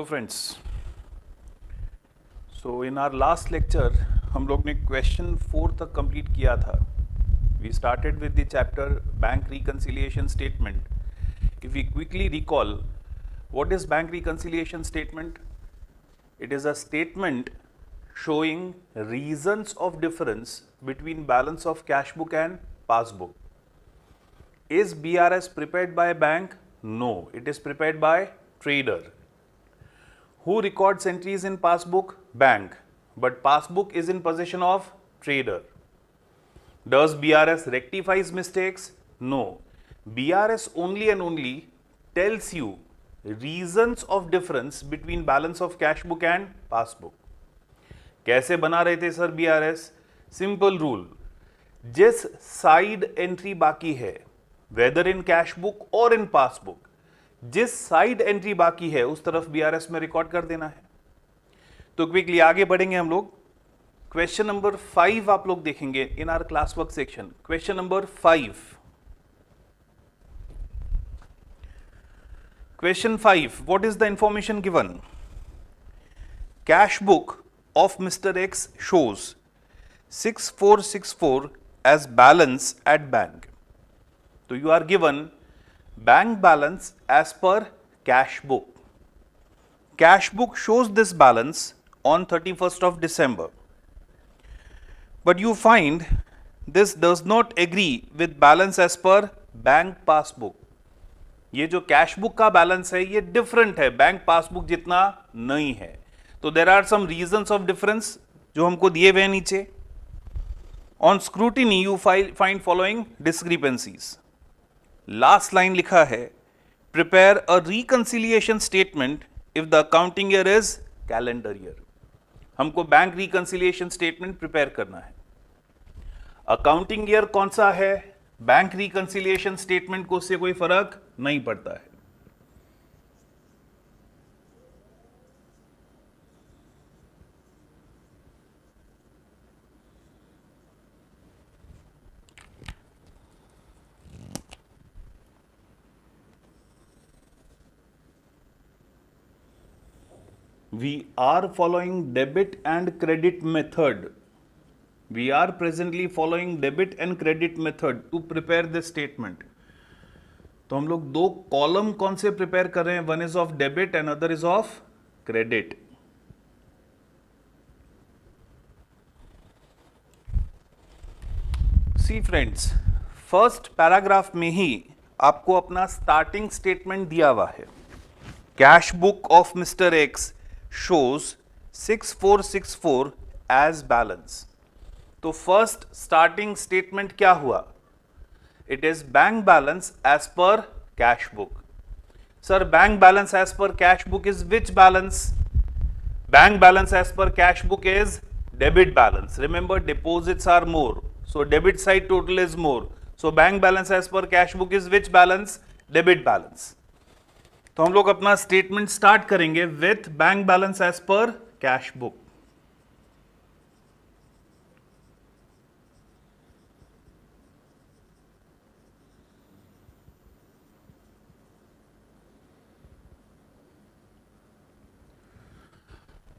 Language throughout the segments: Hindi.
Friends, so in our last lecture हम लोग ने क्वेश्चन 4 तक कंप्लीट किया था. We started with the chapter bank reconciliation statement. If we quickly recall, what is bank reconciliation statement? It is a statement showing reasons of difference between balance of cash book and passbook. Is BRS prepared by a bank? No, it is prepared by trader. Who records entries in passbook? Bank. But passbook is in possession of trader. Does BRS rectifies mistakes? No. BRS only and only tells you reasons of difference between balance of cash book and passbook. कैसे बना रहे थे सर बीआरएस? सिंपल रूल, जिस साइड एंट्री बाकी है, वेदर इन कैश बुक और इन पासबुक, जिस साइड एंट्री बाकी है उस तरफ बीआरएस में रिकॉर्ड कर देना है. तो क्विकली आगे बढ़ेंगे हम लोग. क्वेश्चन नंबर 5 आप लोग देखेंगे in our class work section. Question number 5. Question 5, what is the information given? Cash book of Mr. X shows 6464 as balance at bank. So you are given bank balance as per cash book. Cash book shows this balance on 31st of December. But you find this does not agree with balance as per bank passbook. ये जो कैश बुक का बैलेंस है ये डिफरेंट है, बैंक पासबुक जितना नहीं है. तो there are some reasons of difference जो हमको दिए हुए हैं नीचे. On scrutiny you find following discrepancies. Last line लिखा है, prepare a reconciliation statement if the accounting year is calendar year. हमको बैंक रिकंसिलिएशन स्टेटमेंट प्रिपेयर करना है. अकाउंटिंग ईयर कौन सा है, बैंक रिकंसिलिएशन स्टेटमेंट को उससे कोई फर्क नहीं पड़ता है. We are following debit and credit method. We are presently following debit and credit method to prepare this statement. तो हम लोग दो कॉलम कौन से प्रिपेयर कर रहे हैं? One is of debit and other is of credit. See friends, first paragraph में ही आपको अपना स्टार्टिंग स्टेटमेंट दिया हुआ है. Cash book of mister X shows 6464 as balance. तो फर्स्ट स्टार्टिंग स्टेटमेंट क्या हुआ? It is bank balance as पर cash book. Sir bank balance as पर cash book is which balance? Bank balance as पर cash book is debit balance. Remember, deposits are more, so debit side total is more. So bank balance as पर cash book is which balance? Debit balance. तो हम लोग अपना स्टेटमेंट स्टार्ट करेंगे विथ बैंक बैलेंस एज पर cash book.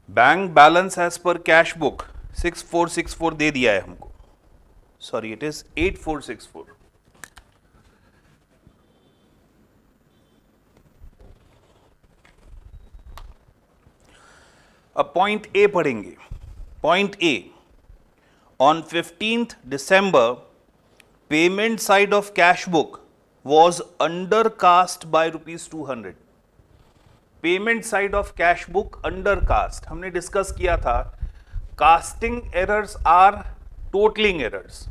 Bank balance as पर कैश बुक 6464 दे दिया है हमको. Sorry, it is 8464. अब पॉइंट ए पढ़ेंगे. Point A, on 15th December payment side of cash book was under cast by ₹200. Payment side of cash book under cast. हमने डिस्कस किया था casting errors or totalling errors.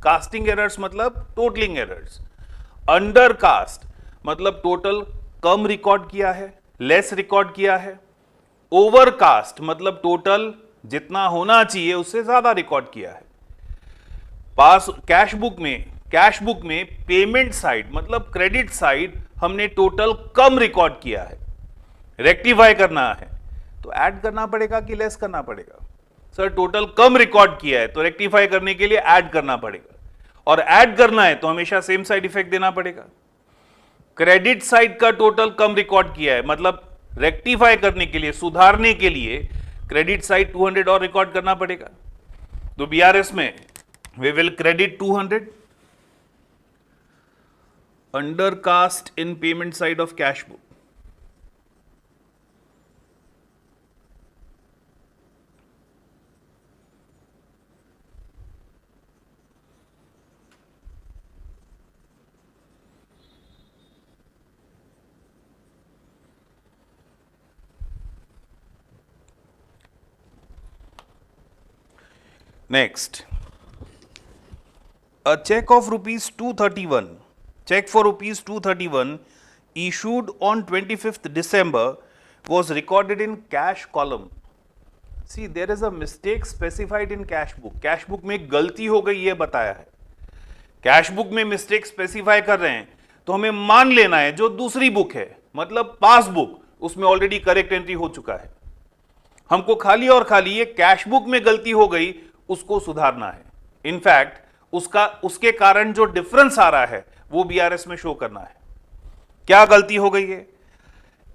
Casting errors मतलब टोटलिंग एरर्स. अंडर कास्ट मतलब टोटल कम रिकॉर्ड किया है, लेस रिकॉर्ड किया है. ओवरकास्ट मतलब टोटल जितना होना चाहिए उससे ज्यादा रिकॉर्ड किया है. कैश बुक में पेमेंट साइड मतलब क्रेडिट साइड हमने टोटल कम रिकॉर्ड किया है. रेक्टिफाई करना है तो ऐड करना पड़ेगा कि लेस करना पड़ेगा? सर टोटल कम रिकॉर्ड किया है तो रेक्टिफाई करने के लिए ऐड करना पड़ेगा, और ऐड करना है तो हमेशा सेम साइड इफेक्ट देना पड़ेगा. क्रेडिट साइड का टोटल कम रिकॉर्ड किया है मतलब रेक्टिफाई करने के लिए, सुधारने के लिए क्रेडिट साइड 200 और रिकॉर्ड करना पड़ेगा। तो बीआरएस में we will credit 200 under cast in payment side of cash book. Next, a check of rupees 231, check for rupees 231 issued on 25th December was recorded in cash column. See, there is a mistake specified in cash book. Cash book में गलती हो गई ये बताया है। कैश बुक में मिस्टेक स्पेसिफाई कर रहे हैं तो हमें मान लेना है जो दूसरी बुक है, मतलब पासबुक, उसमें ऑलरेडी करेक्ट एंट्री हो चुका है। हमको खाली और खाली ये कैश बुक में गलती हो गई उसको सुधारना है। इनफैक्ट उसके कारण जो डिफरेंस आ रहा है वो बीआरएस में शो करना है। क्या गलती हो गई है?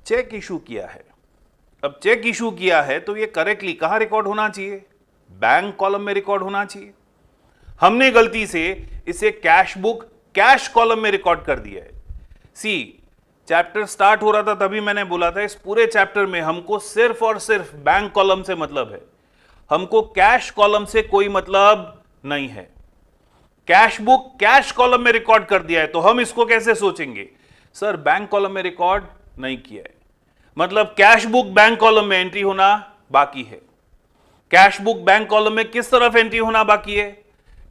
चेक इशू किया है। अब चेक इशू किया है तो ये करेक्टली कहां रिकॉर्ड होना चाहिए? बैंक कॉलम में रिकॉर्ड होना चाहिए। हमने गलती से इसे कैश बुक कैश कॉलम में रिकॉर्ड कर दिया है। सी, चैप्टर स्टार्ट हो रहा था तभी मैंने बोला था इस पूरे चैप्टर में हमको सिर्फ और सिर्फ बैंक कॉलम से मतलब है, हमको कैश कॉलम से कोई मतलब नहीं है। कैश बुक कैश कॉलम में रिकॉर्ड कर दिया है तो हम इसको कैसे सोचेंगे? सर बैंक कॉलम में रिकॉर्ड नहीं किया है, मतलब कैश बुक बैंक कॉलम में एंट्री होना बाकी है। कैश बुक बैंक कॉलम में किस तरफ एंट्री होना बाकी है?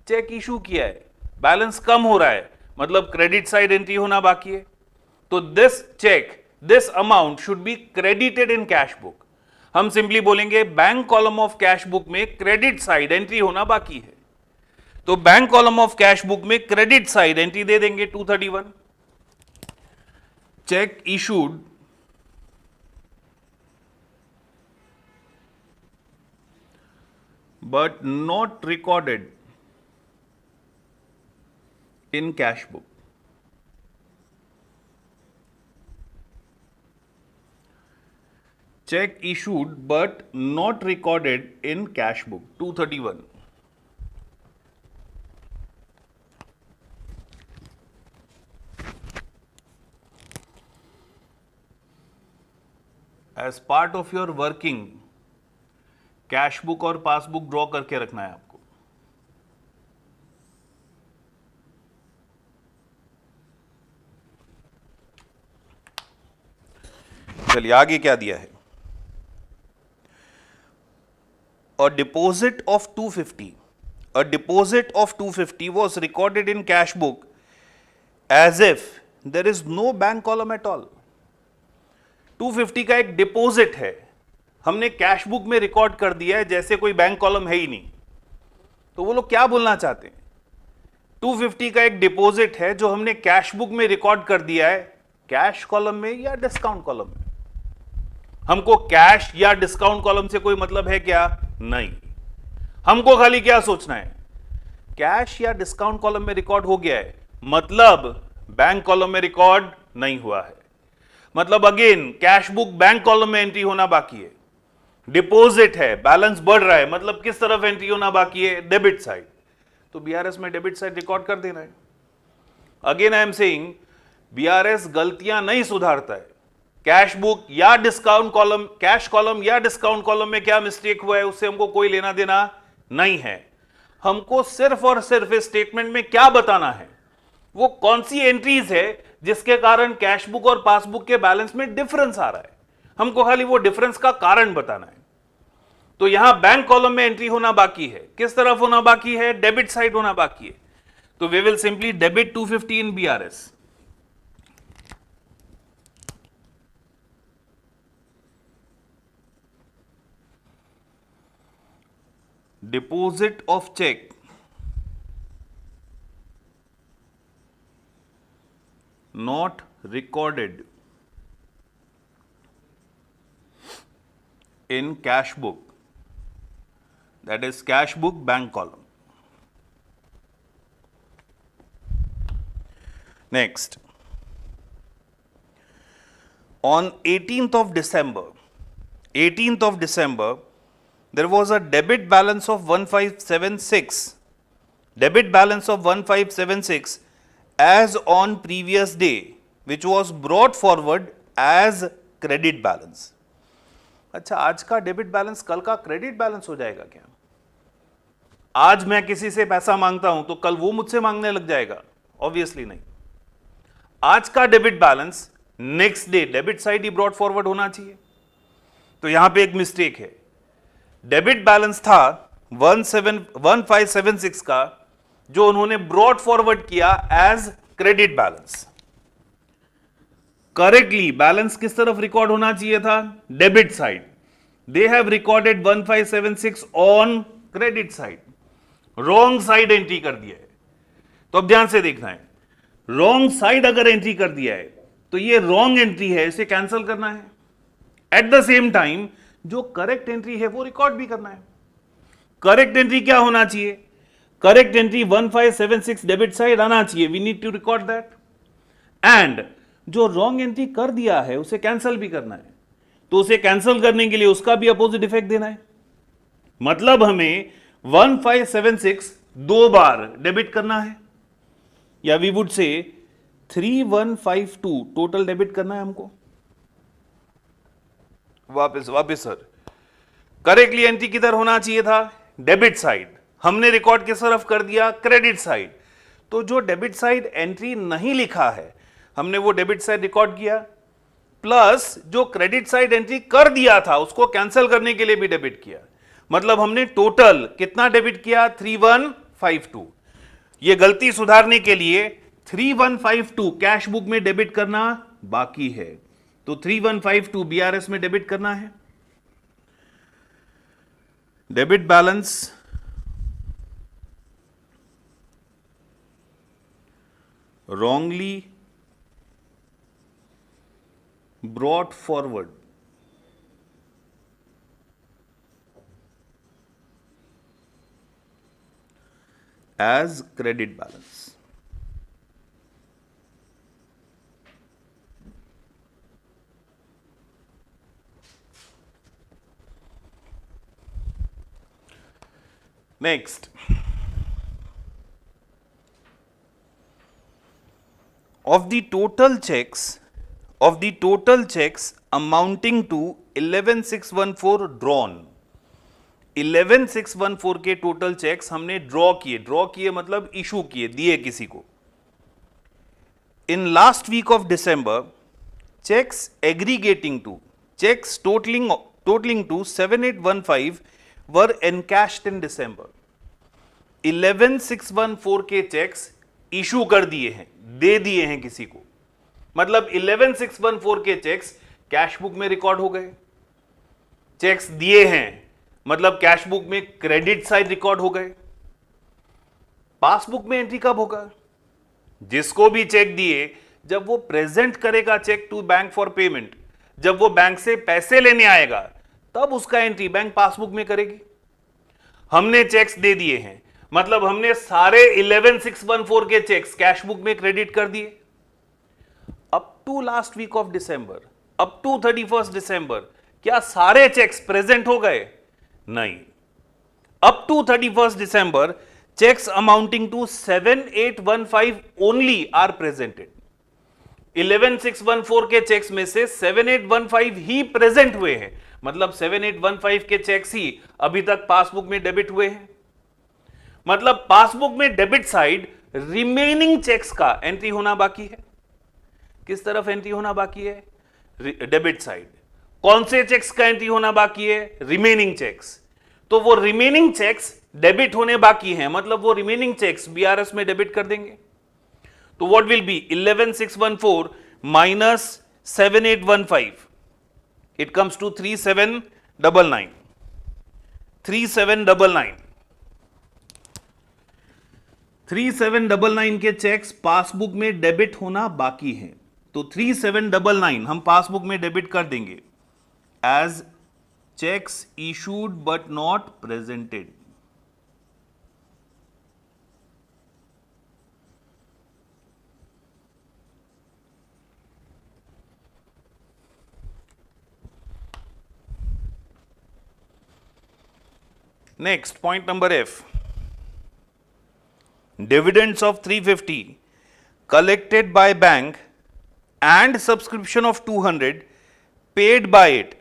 चेक इशू किया है, बैलेंस कम हो रहा है, मतलब क्रेडिट साइड एंट्री होना बाकी है। तो this cheque, this amount should be credited in cash book. हम सिंपली बोलेंगे bank column of cash book में क्रेडिट साइड एंट्री होना बाकी है। तो bank column of cash book में क्रेडिट साइड एंट्री दे देंगे 231। Cheque issued but not recorded in cash book. Check issued but not recorded in cash book 231. As part of your working, cash book और पासबुक ड्रॉ करके रखना है आपको। चलिए आगे क्या दिया है? A deposit of 250. A deposit of 250 was recorded in cash book as if there is no bank column at all. 250 का एक डिपॉजिट है, हमने कैश बुक में रिकॉर्ड कर दिया है जैसे कोई बैंक कॉलम है ही नहीं। तो वो लोग क्या बोलना चाहते हैं? 250 का एक डिपॉजिट है जो हमने कैश बुक में रिकॉर्ड कर दिया है, कैश कॉलम में या डिस्काउंट कॉलम में? हमको कैश या डिस्काउंट कॉलम से कोई मतलब है क्या? नहीं। हमको खाली क्या सोचना है? कैश या डिस्काउंट कॉलम में रिकॉर्ड हो गया है, मतलब बैंक कॉलम में रिकॉर्ड नहीं हुआ है। मतलब again cash book bank column में एंट्री होना बाकी है। डिपॉजिट है, बैलेंस बढ़ रहा है, मतलब किस तरफ एंट्री होना बाकी है? Debit side. तो बीआरएस में डेबिट साइड रिकॉर्ड कर देना है। Again I am saying BRS गलतियां नहीं सुधारता है। कैश बुक या डिस्काउंट कॉलम, कैश कॉलम या डिस्काउंट कॉलम में क्या मिस्टेक हुआ है उससे हमको कोई लेना देना नहीं है। हमको सिर्फ और सिर्फ इस स्टेटमेंट में क्या बताना है, वो कौन सी एंट्रीज है जिसके कारण कैश बुक और पासबुक के बैलेंस में डिफरेंस आ रहा है। हमको खाली वो डिफरेंस का कारण बताना है। तो यहां बैंक कॉलम में एंट्री होना बाकी है, किस तरफ होना बाकी है? डेबिट साइड होना बाकी है। तो we will simply debit 250 in BRS. Deposit of cheque not recorded in cash book, that is cash book bank column. Next, On 18th of December, there was a debit balance of 1576. Debit balance of 1576 as on previous day, which was brought forward as credit balance. अच्छा, आज का डेबिट बैलेंस कल का क्रेडिट बैलेंस हो जाएगा क्या? आज मैं किसी से पैसा मांगता हूं तो कल वो मुझसे मांगने लग जाएगा? ऑब्वियसली नहीं. आज का debit balance next day debit side he brought forward होना चाहिए. तो यहां पे एक मिस्टेक है. डेबिट बैलेंस था 1576 का, जो उन्होंने ब्रॉट फॉरवर्ड किया as credit balance. Correctly balance किस तरफ रिकॉर्ड होना चाहिए था? Debit side. They have recorded 1576 on credit side. Wrong side entry कर दिया है. तो अब ध्यान से देखना है. रॉन्ग साइड अगर एंट्री कर दिया है तो ये रॉन्ग एंट्री है, इसे कैंसिल करना है. एट द सेम टाइम जो करेक्ट एंट्री है वो रिकॉर्ड भी करना है. करेक्ट एंट्री क्या होना चाहिए? करेक्ट एंट्री 1576 डेबिट साइड आना चाहिए. We need to record that. And जो रॉन्ग एंट्री कर दिया है उसे कैंसिल भी करना है. तो उसे कैंसिल करने के लिए उसका भी अपोजिट इफेक्ट देना है. मतलब हमें 1576 दो बार डेबिट करना है, या we would say 3152 total debit करना है हमको. वापस सर, करेक्टली एंट्री किधर होना चाहिए था? Debit side. हमने रिकॉर्ड किस तरफ कर दिया? Credit side. तो जो डेबिट साइड एंट्री नहीं लिखा है हमने वो डेबिट साइड रिकॉर्ड किया, प्लस जो क्रेडिट साइड एंट्री कर दिया था उसको कैंसिल करने के लिए भी डेबिट किया. मतलब हमने टोटल कितना डेबिट किया? 3152. ये गलती सुधारने के लिए 3152 कैश बुक में डेबिट करना बाकी है. तो 3152 बीआरएस में डेबिट करना है. Debit balance wrongly brought forward as credit balance. Next, of the total checks amounting to 11614 drawn, 11614 के टोटल चेक्स हमने ड्रॉ किए मतलब इशू किए, दिए किसी को. In last week of December, cheques aggregating to cheques totalling to 7815 were encashed in December. 11614 के चेक्स इशू कर दिए हैं, दे दिए हैं किसी को. मतलब 11614 के चेक्स कैश बुक में रिकॉर्ड हो गए. चेक्स दिए हैं मतलब कैश बुक में क्रेडिट साइड रिकॉर्ड हो गए. पासबुक में एंट्री कब होगा? जिसको भी चेक दिए, जब वो प्रेजेंट करेगा cheque to bank for payment, जब वो बैंक से पैसे लेने आएगा तब उसका एंट्री बैंक पासबुक में करेगी. हमने चेक्स दे दिए हैं मतलब हमने सारे 11614 के चेक्स कैश बुक में क्रेडिट कर दिए. Up to last week of December, up to 31 December, क्या सारे चेक्स प्रेजेंट हो गए? नहीं. Up to 31 December, cheques amounting to 7815 only are presented. 11614 के चेक्स में से 7815 ही प्रेजेंट हुए हैं. मतलब 7815 के चेक्स ही अभी तक पासबुक में डेबिट हुए हैं. मतलब पासबुक में डेबिट साइड रिमेनिंग चेक्स का एंट्री होना बाकी है. किस तरफ एंट्री होना बाकी है? Debit side. कौन से चेक्स का एंट्री होना बाकी है? Remaining cheques. तो वो रिमेनिंग चेक्स डेबिट होने बाकी हैं, मतलब वो रिमेनिंग चेक्स बीआरएस में डेबिट कर देंगे. तो what will be 11614 minus 7815? It comes to 3799. 3799. 3799 के चेक्स पासबुक में डेबिट होना बाकी है. तो 3799 हम पासबुक में डेबिट कर देंगे as cheques issued but not presented. Next, point number F. Dividends of 350 collected by bank and subscription of 200 paid by it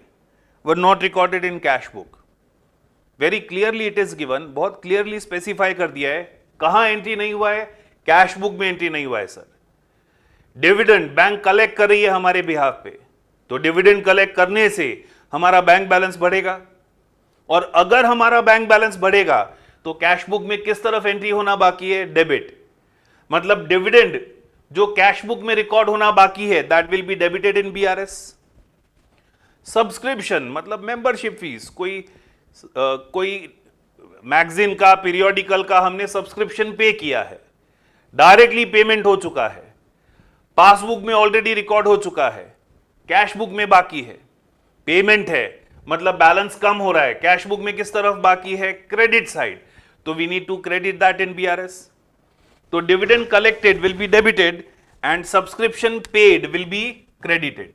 were not recorded in cash book. Very clearly it is given, बहुत clearly specify कर दिया है, कहां एंट्री नहीं हुआ है, कैश बुक में एंट्री नहीं हुआ है सर. डिविडेंड बैंक कलेक्ट कर रही है हमारे बिहाफ पे, तो डिविडेंड कलेक्ट करने से हमारा बैंक बैलेंस बढ़ेगा, और अगर हमारा बैंक बैलेंस बढ़ेगा तो कैश बुक में किस तरफ एंट्री होना बाकी है, डेबिट. मतलब डिविडेंड जो कैश बुक में रिकॉर्ड होना बाकी है, that will be debited in BRS. Subscription मतलब मेंबरशिप फीस, कोई मैगजीन का, पीरियोडिकल का हमने सब्सक्रिप्शन पे किया है, डायरेक्टली पेमेंट हो चुका है, पासबुक में ऑलरेडी रिकॉर्ड हो चुका है, कैश बुक में बाकी है, पेमेंट है, मतलब बैलेंस कम हो रहा है, कैश बुक में किस तरफ बाकी है, क्रेडिट साइड, तो we need to credit that in BRS. तो dividend collected will be debited and subscription paid will be credited.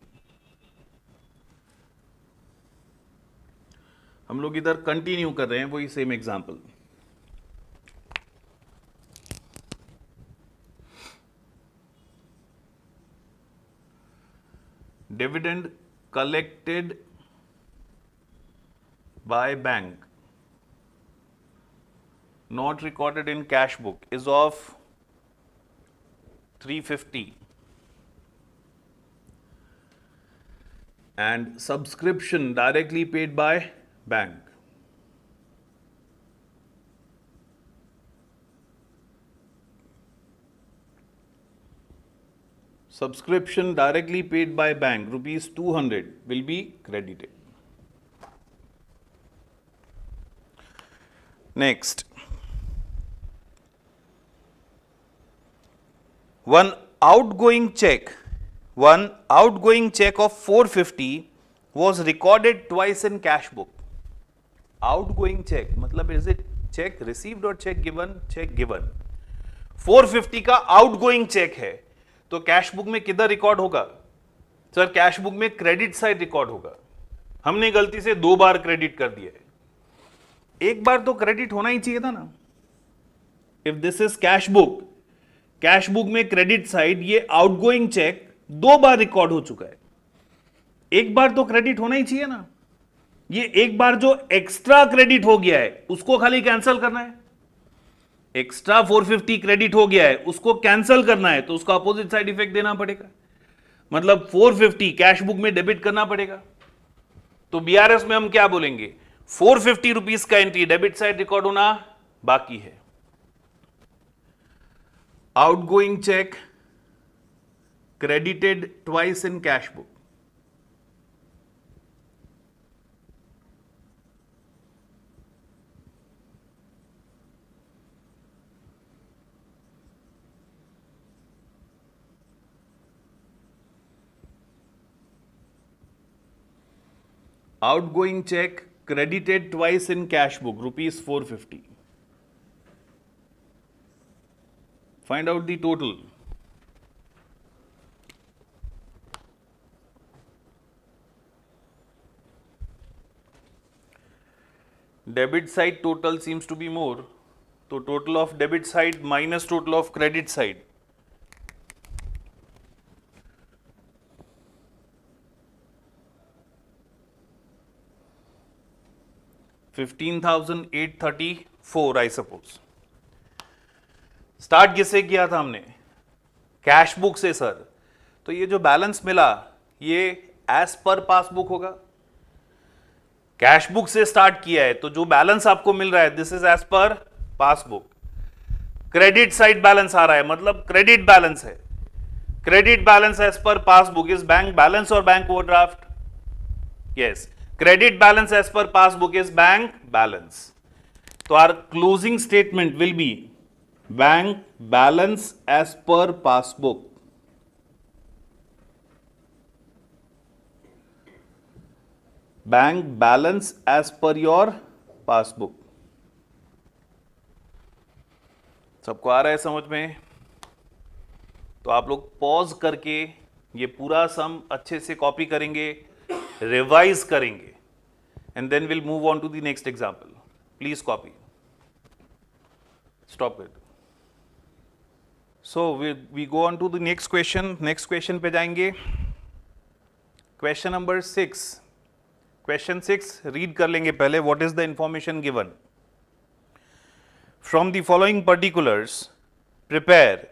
हम लोग इधर कंटिन्यू कर रहे हैं वही सेम एग्जांपल. डिविडेंड कलेक्टेड by bank not recorded in cash book is of 350 and subscription directly paid by bank subscription directly paid by bank rupees 200 will be credited. Next, one outgoing check of 450 was recorded twice in cash book. Outgoing check मतलब is it check received or check given? Check given. 450 का outgoing check है, तो कैश बुक में किधर रिकॉर्ड होगा सर? कैश बुक में क्रेडिट साइड रिकॉर्ड होगा. हमने गलती से 2 बार क्रेडिट कर दिया है, एक बार तो क्रेडिट होना ही चाहिए था ना. If this is cash book में क्रेडिट साइड ये आउटगोइंग चेक 2 बार रिकॉर्ड हो चुका है, एक बार तो क्रेडिट होना ही चाहिए ना. ये एक बार जो एक्स्ट्रा क्रेडिट हो गया है उसको खाली कैंसिल करना है. एक्स्ट्रा 450 क्रेडिट हो गया है, उसको कैंसिल करना है, तो उसका अपोजिट साइड इफेक्ट देना पड़ेगा. मतलब 450 कैश बुक में डेबिट करना पड़ेगा. तो बीआरएस में हम क्या बोलेंगे, 450 रुपीज का एंट्री डेबिट साइड रिकॉर्ड होना बाकी है. Outgoing cheque credited twice in cash book. Outgoing check credited twice in cash book, rupees 450. Find out the total. Debit side total seems to be more. So total of debit side minus total of credit side. $15,834 I suppose. Start किससे किया था हमने, कैश बुक से सर. तो ये जो बैलेंस मिला ये एज पर पासबुक होगा. कैश बुक से स्टार्ट किया है तो जो बैलेंस आपको मिल रहा है दिस इज एज पर पासबुक. क्रेडिट साइड बैलेंस आ रहा है, मतलब क्रेडिट बैलेंस है. क्रेडिट बैलेंस एज पर पासबुक इज बैंक बैलेंस और bank overdraft. Yes, credit balance as per passbook is bank balance. So our closing statement will be bank balance as per passbook. Bank balance as per your passbook. सबको आ रहा है समझ में? तो आप लोग पॉज करके ये पूरा सम अच्छे से कॉपी करेंगे, रिवाइज करेंगे, and then will move on to the next example. Please copy. Stop it. So we go on to the next question. Next question पे जाएंगे. Question number 6. Question 6 read कर लेंगे पहले. What is the information given? From the following particulars, prepare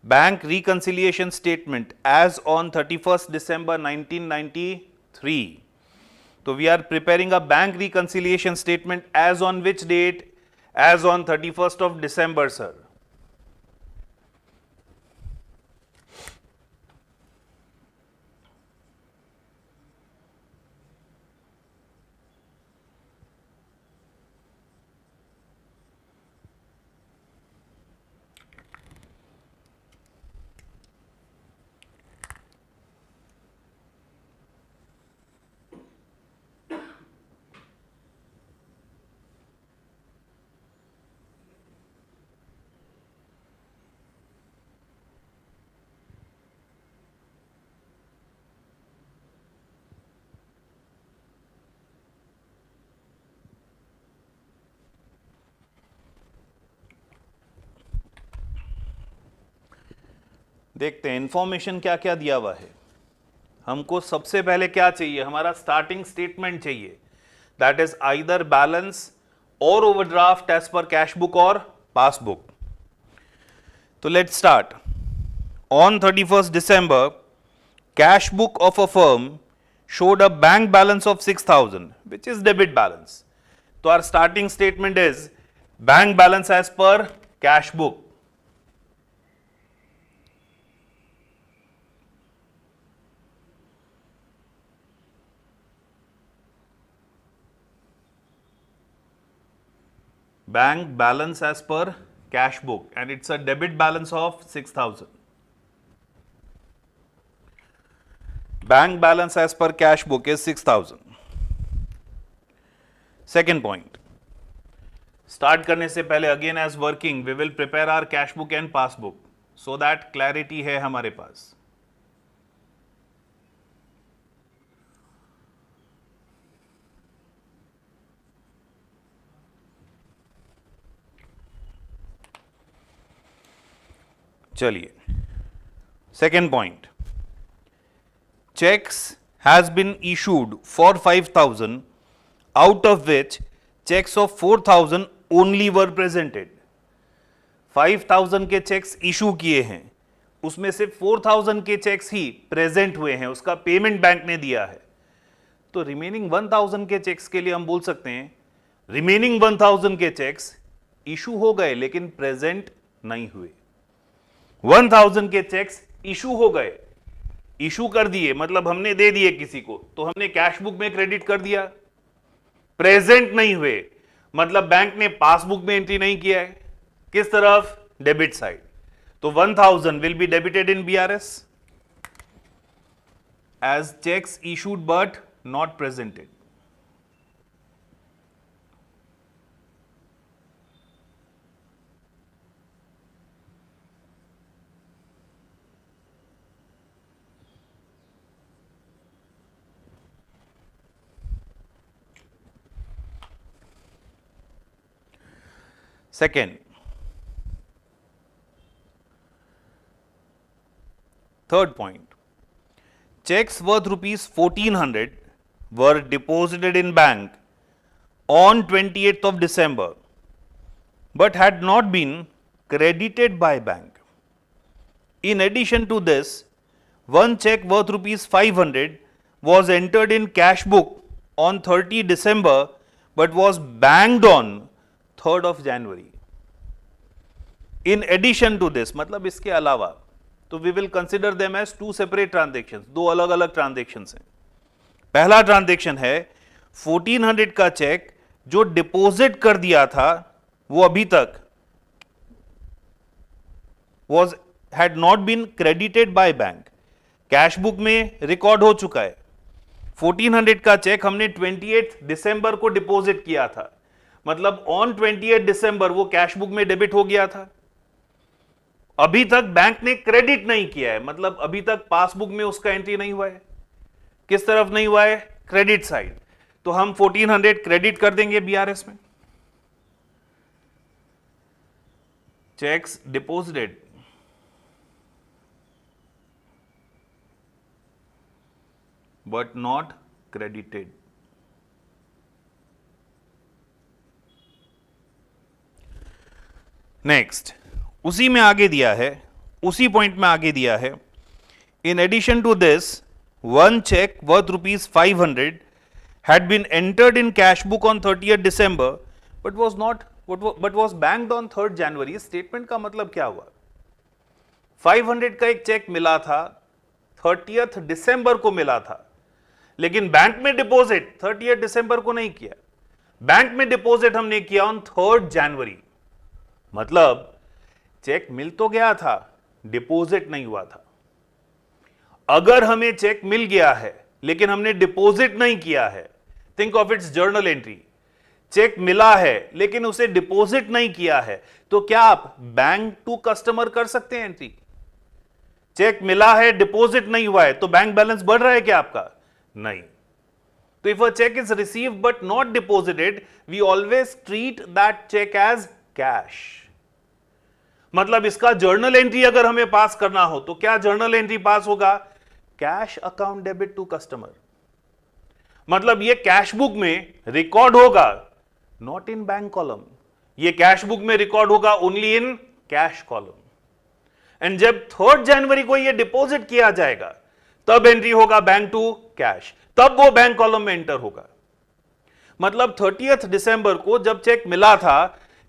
bank reconciliation statement as on 31st December 1993. So we are preparing a bank reconciliation statement as on which date? As on 31st of December, sir. देखते हैं इंफॉर्मेशन क्या क्या दिया हुआ है. हमको सबसे पहले क्या चाहिए? हमारा स्टार्टिंग स्टेटमेंट चाहिए. दैट इज आइदर बैलेंस और ओवरड्राफ्ट एज पर कैश बुक और पासबुक. तो let's start. On 31st December, cash book of a firm showed a bank balance of 6,000, which is debit balance. So our starting statement is bank balance as per cash book. Bank balance as per cash book, and it's a debit balance of 6,000. Bank balance as per cash book is 6,000. Second point. Start करने से पहले again as working, we will prepare our cash book and passbook so that clarity है हमारे पास. चलिए. Second point. Checks has been issued for 5,000, out of which checks of 4,000 only were presented. 5,000 के चेक्स इशू किए हैं, उसमें से 4,000 के चेक्स ही प्रेजेंट हुए हैं, उसका पेमेंट बैंक ने दिया है. तो रिमेनिंग 1,000 के चेक्स के लिए हम बोल सकते हैं रिमेनिंग 1,000 के चेक्स इशू हो गए लेकिन प्रेजेंट नहीं हुए. 1,000 के चेक्स इशू हो गए, इशू कर दिए मतलब हमने दे दिए किसी को, तो हमने कैश बुक में क्रेडिट कर दिया. प्रेजेंट नहीं हुए मतलब बैंक ने पासबुक में एंट्री नहीं किया है. किस तरफ? Debit side. तो 1,000 will be debited in BRS as cheques issued but not presented. Second, third point, checks worth rupees 1,400 were deposited in bank on 28th of December but had not been credited by bank. In addition to this, one check worth rupees 500 was entered in cash book on 30 December but was banked on 3rd of January. In addition to this, मतलब इसके अलावा, तो we will consider them as two separate transactions, दो अलग अलग transactions हैं. पहला ट्रांजेक्शन है 1,400 का चेक जो डिपॉजिट कर दिया था, वो अभी तक had not been credited by bank, cash book में रिकॉर्ड हो चुका है. 1,400 का चेक हमने 28 दिसंबर को डिपॉजिट किया था, मतलब ऑन 28 दिसंबर वो कैश बुक में डेबिट हो गया था. अभी तक बैंक ने क्रेडिट नहीं किया है, मतलब अभी तक पासबुक में उसका एंट्री नहीं हुआ है. किस तरफ नहीं हुआ है? Credit side. तो हम 1,400 क्रेडिट कर देंगे BRS में. checks deposited but not credited. Next, उसी में आगे दिया है, उसी पॉइंट में आगे दिया है, in addition to this one cheque worth ₹500 had been entered in cash book on 30th December but was banked on 3rd January. Statement का मतलब क्या हुआ? 500 का एक चेक मिला था, 30th दिसंबर को मिला था, लेकिन बैंक में डिपॉजिट 30th दिसंबर को नहीं किया, बैंक में डिपॉजिट हमने किया ऑन 3rd जनवरी। मतलब चेक मिल तो गया था, डिपॉजिट नहीं हुआ था। अगर हमें चेक मिल गया है लेकिन हमने डिपॉजिट नहीं किया है, think of its journal entry. Cheque मिला है लेकिन उसे डिपॉजिट नहीं किया है, तो क्या आप बैंक टू कस्टमर कर सकते हैं एंट्री? चेक मिला है, डिपॉजिट नहीं हुआ है, तो बैंक बैलेंस बढ़ रहा है क्या आपका? नहीं। तो if a cheque is received but not deposited, we always treat that cheque as cash. मतलब इसका जर्नल एंट्री अगर हमें पास करना हो तो क्या जर्नल एंट्री पास होगा? Cash account debit to customer. मतलब ये कैश बुक में रिकॉर्ड होगा, नॉट इन बैंक कॉलम। ये कैश बुक में रिकॉर्ड होगा only in cash column. And जब 3rd जनवरी को ये डिपॉजिट किया जाएगा तब एंट्री होगा बैंक टू कैश, तब वो बैंक कॉलम में एंटर होगा। मतलब 30th दिसंबर को जब चेक मिला था,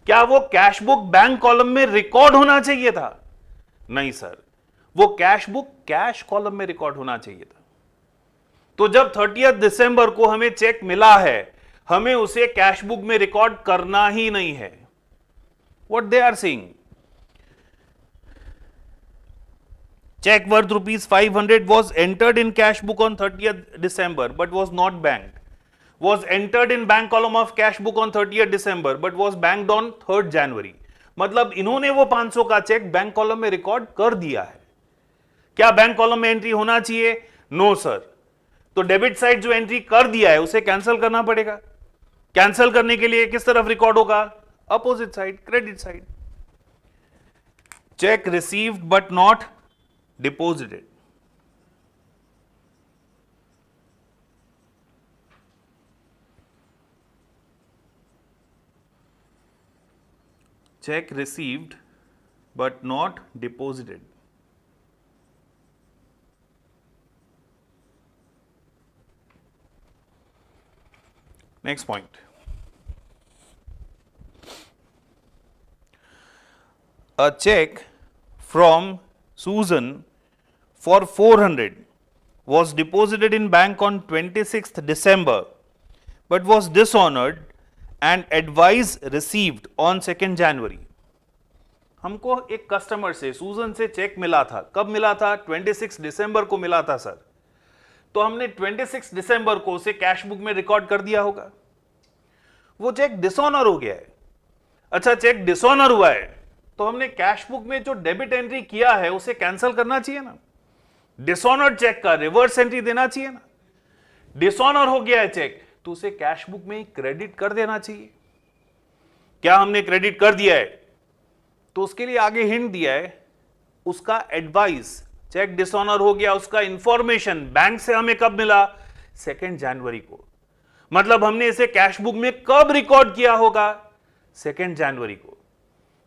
क्या वो कैश बुक बैंक कॉलम में रिकॉर्ड होना चाहिए था? नहीं सर, वो कैश बुक कैश कॉलम में रिकॉर्ड होना चाहिए था। तो जब 30th दिसंबर को हमें चेक मिला है, हमें उसे कैश बुक में रिकॉर्ड करना ही नहीं है। What they are saying, check worth ₹500 was entered in cash book on 30th December but was not banked, was entered in bank column of cash book on 30th December but was banked on 3rd January। मतलब इन्होंने वो 500 का चेक बैंक कॉलम में रिकॉर्ड कर दिया है। क्या बैंक कॉलम में एंट्री होना चाहिए? No sir. तो डेबिट साइड जो एंट्री कर दिया है उसे कैंसिल करना पड़ेगा। कैंसिल करने के लिए किस तरफ रिकॉर्ड होगा? Opposite side, credit side. Check received but not deposited, check received but not deposited। Next point, a check from Susan for 400 was deposited in bank on 26th December but was dishonored and advice received on 2nd January। हमको एक कस्टमर से, सूजन से चेक मिला था। कब मिला था? 26 दिसंबर को मिला था सर। तो हमने 26 दिसंबर को उसे कैश बुक में रिकॉर्ड कर दिया होगा। वो चेक डिसऑनर हो गया है। अच्छा, चेक डिसऑनर हुआ है तो हमने कैश बुक में जो डेबिट एंट्री किया है उसे कैंसिल करना चाहिए ना। डिसऑनर्ड चेक का रिवर्स एंट्री देना चाहिए ना। डिसऑनर हो गया है चेक तो उसे कैश बुक में क्रेडिट कर देना चाहिए। क्या हमने क्रेडिट कर दिया है? तो उसके लिए आगे हिंट दिया है, उसका एडवाइस, चेक डिसऑनर हो गया, उसका इंफॉर्मेशन बैंक से हमें कब मिला? 2nd जनवरी को। मतलब हमने इसे कैश बुक में कब रिकॉर्ड किया होगा? 2nd जनवरी को।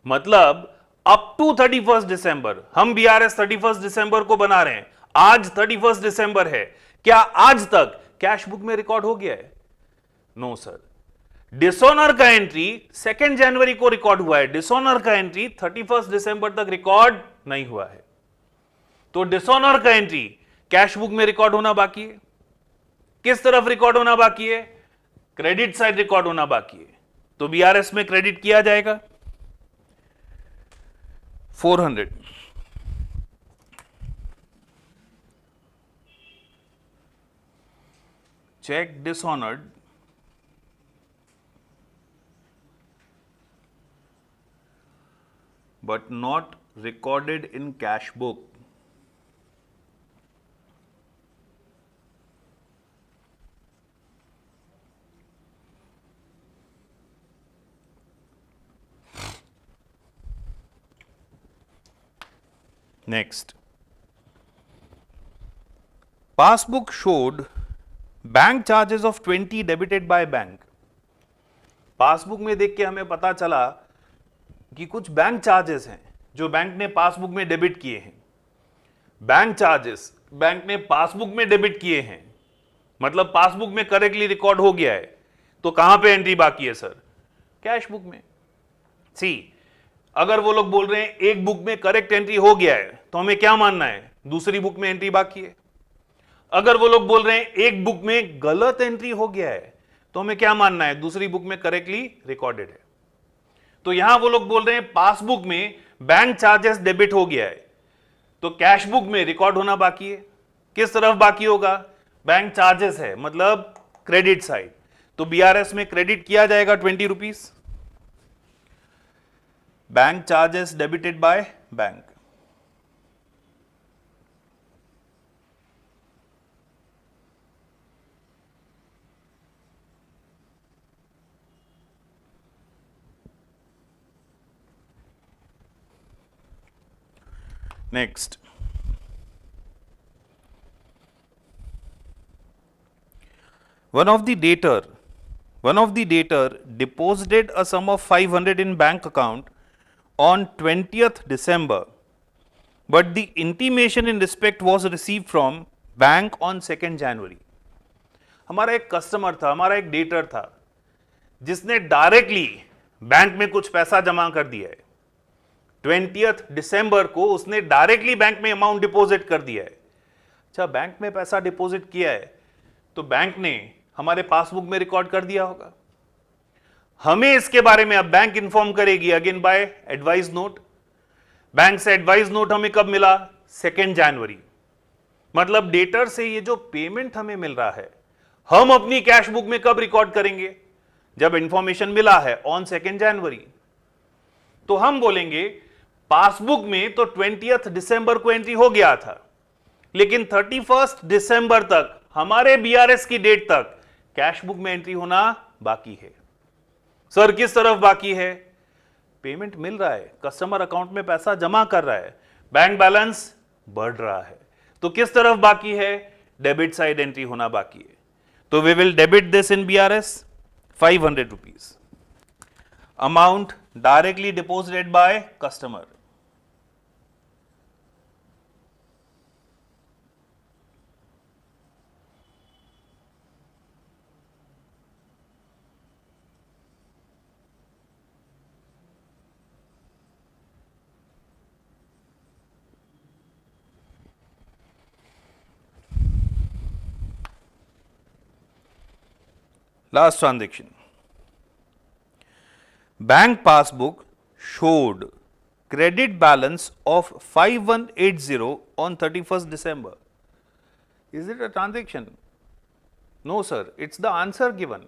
मतलब अप टू 31 दिसंबर, हम बीआरएस 31 दिसंबर को बना रहे हैं, आज 31 दिसंबर है, क्या आज तक कैश बुक में रिकॉर्ड हो गया है? No sir. डिसऑनर का एंट्री 2nd जनवरी को रिकॉर्ड हुआ है, डिसऑनर का एंट्री 31 दिसंबर तक रिकॉर्ड नहीं हुआ है। तो डिसऑनर का एंट्री कैश बुक में रिकॉर्ड होना बाकी है। किस तरफ रिकॉर्ड होना बाकी है? क्रेडिट साइड रिकॉर्ड होना बाकी है। तो बीआरएस में क्रेडिट किया जाएगा 400। check dishonored but not recorded in cash book Next, passbook showed bank charges of 20 debited by bank. Passbook में देख के हमें पता चला कि कुछ बैंक चार्जेस हैं जो बैंक ने पासबुक में डेबिट किए हैं. बैंक चार्जेस बैंक ने पासबुक में डेबिट किए हैं, मतलब पासबुक में करेक्टली रिकॉर्ड हो गया है. तो कहां पे एंट्री बाकी है सर? कैश बुक में. सी, अगर वो लोग बोल रहे हैं एक बुक में करेक्ट एंट्री हो गया है तो हमें क्या मानना है? दूसरी बुक में एंट्री बाकी है. अगर वो लोग बोल रहे हैं एक बुक में गलत एंट्री हो गया है तो हमें क्या मानना है? दूसरी बुक में करेक्टली रिकॉर्डेड है. तो यहां वो लोग बोल रहे हैं पासबुक में बैंक चार्जेस डेबिट हो गया है, तो कैश बुक में रिकॉर्ड होना बाकी है. किस तरफ बाकी होगा? बैंक चार्जेस है, मतलब क्रेडिट साइड. तो बीआरएस में क्रेडिट किया जाएगा 20 rupees. Bank charges debited by bank. Next, one of the debtor deposited a sum of 500 in bank account on 20th December, but the intimation in respect was received from bank on 2nd January. हमारा एक कस्टमर था, हमारा एक डेटर था जिसने डायरेक्टली बैंक में कुछ पैसा जमा कर दिया है. 20th दिसंबर को उसने डायरेक्टली बैंक में अमाउंट डिपॉजिट कर दिया है. अच्छा, बैंक में पैसा डिपॉजिट किया है तो बैंक ने हमारे पासबुक में रिकॉर्ड कर दिया होगा. हमें इसके बारे में अब बैंक इंफॉर्म करेगी again by advice note. Bank से एडवाइस नोट हमें कब मिला? 2nd जनवरी. मतलब डेटर से ये जो पेमेंट हमें मिल रहा है हम अपनी कैश बुक में कब रिकॉर्ड करेंगे? जब इंफॉर्मेशन मिला है ऑन 2nd जनवरी. तो हम बोलेंगे पासबुक में तो 20th दिसंबर को एंट्री हो गया था, लेकिन 31st दिसंबर तक हमारे बीआरएस की डेट तक कैश बुक में एंट्री होना बाकी है. सर किस तरफ बाकी है? पेमेंट मिल रहा है, कस्टमर अकाउंट में पैसा जमा कर रहा है, बैंक बैलेंस बढ़ रहा है, तो किस तरफ बाकी है? डेबिट साइड एंट्री होना बाकी है. तो we will debit this in BRS 500 rupees. Amount directly deposited by customer. Last transaction. Bank passbook showed credit balance of 5180 on 31st December. Is it a transaction? No sir, it's the answer given.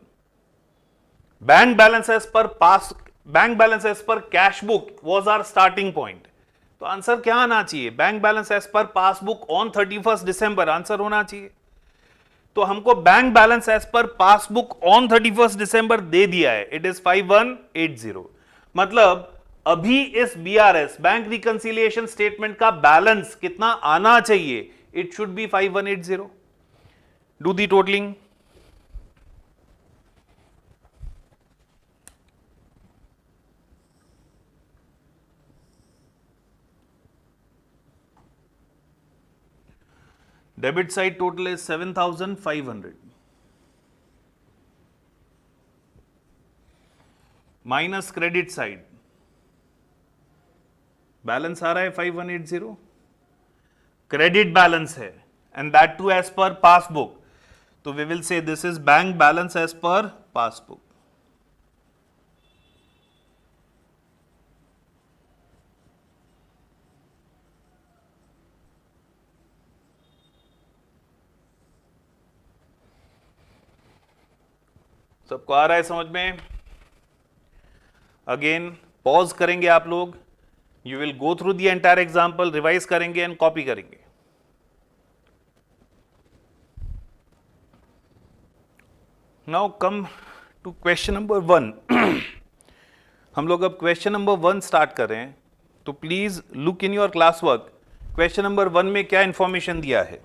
Bank balance as per cash book was our starting point. तो आंसर क्या आना चाहिए? बैंक बैलेंस एज पर पासबुक ऑन 31st दिसंबर आंसर होना चाहिए. तो हमको बैंक बैलेंस एज पर पासबुक ऑन 31st दिसंबर दे दिया है, इट इज 5180. मतलब अभी इस बीआरएस बैंक रिकंसिलिएशन स्टेटमेंट का बैलेंस कितना आना चाहिए? It should be 5180. Do the totalling. Debit side total is 7,500 minus credit side balance आ रहा है 5180. क्रेडिट बैलेंस है and that too as per passbook. तो we will say this is bank balance as per passbook. सबको आ रहा है समझ में? अगेन पॉज करेंगे आप लोग. You will go through the entire example, revise करेंगे एंड कॉपी करेंगे. Now come to question number 1. हम लोग अब क्वेश्चन नंबर 1 स्टार्ट कर रहे हैं, तो please look in your class work. Question number 1 में क्या इंफॉर्मेशन दिया है?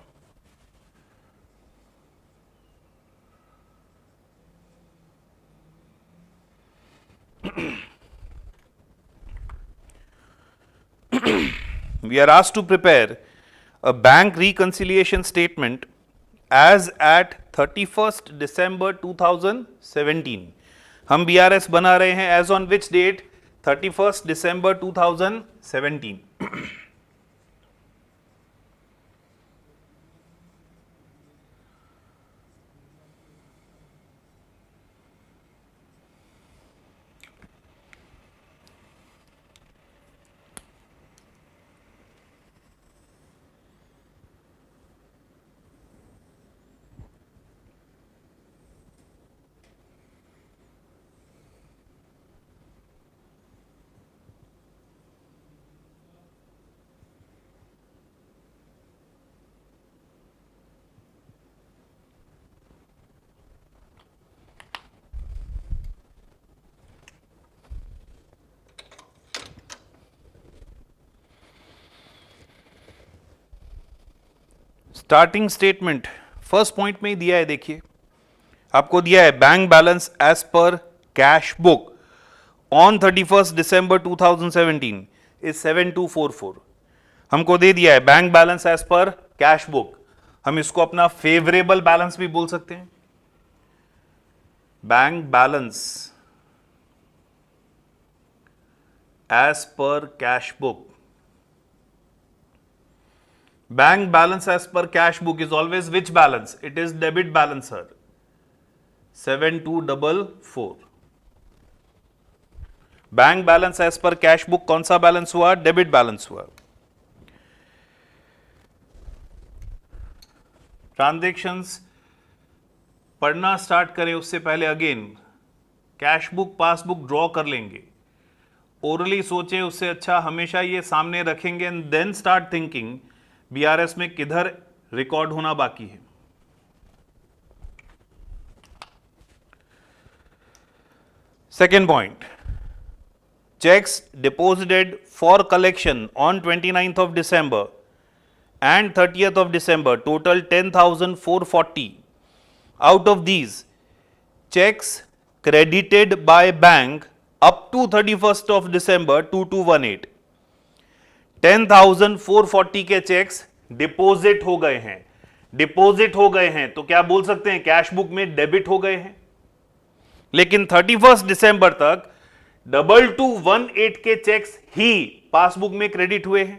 We are asked to prepare a bank reconciliation statement as at 31st December 2017. हम BRS बना रहे हैं as on which date? 31st December 2017. Starting statement first point में ही दिया है, देखिए आपको दिया है बैंक बैलेंस एज पर cash book on 31st December 2017 is 7244. हमको दे दिया है बैंक बैलेंस एज पर कैश बुक. हम इसको अपना फेवरेबल बैलेंस भी बोल सकते हैं. बैंक बैलेंस एज पर cash book. Bank balance as per cash book is always which balance? It is debit balance, sir. 7244. Bank balance as पर कैश बुक कौन सा बैलेंस हुआ? डेबिट बैलेंस हुआ. ट्रांजैक्शंस पढ़ना स्टार्ट करें उससे पहले again cash book passbook draw कर लेंगे. ओरली सोचे उससे अच्छा हमेशा ये सामने रखेंगे and then start thinking BRS में किधर रिकॉर्ड होना बाकी है. Second point, cheques deposited for collection on 29th of December and 30th of December total 10,440. Out of these, checks credited by bank up to 31st of December 2218. 10,440 के चेक्स डिपॉजिट हो गए हैं. डिपॉजिट हो गए हैं तो क्या बोल सकते हैं? कैश बुक में डेबिट हो गए हैं. लेकिन 31st दिसंबर तक 2218 के चेक्स ही पासबुक में क्रेडिट हुए हैं.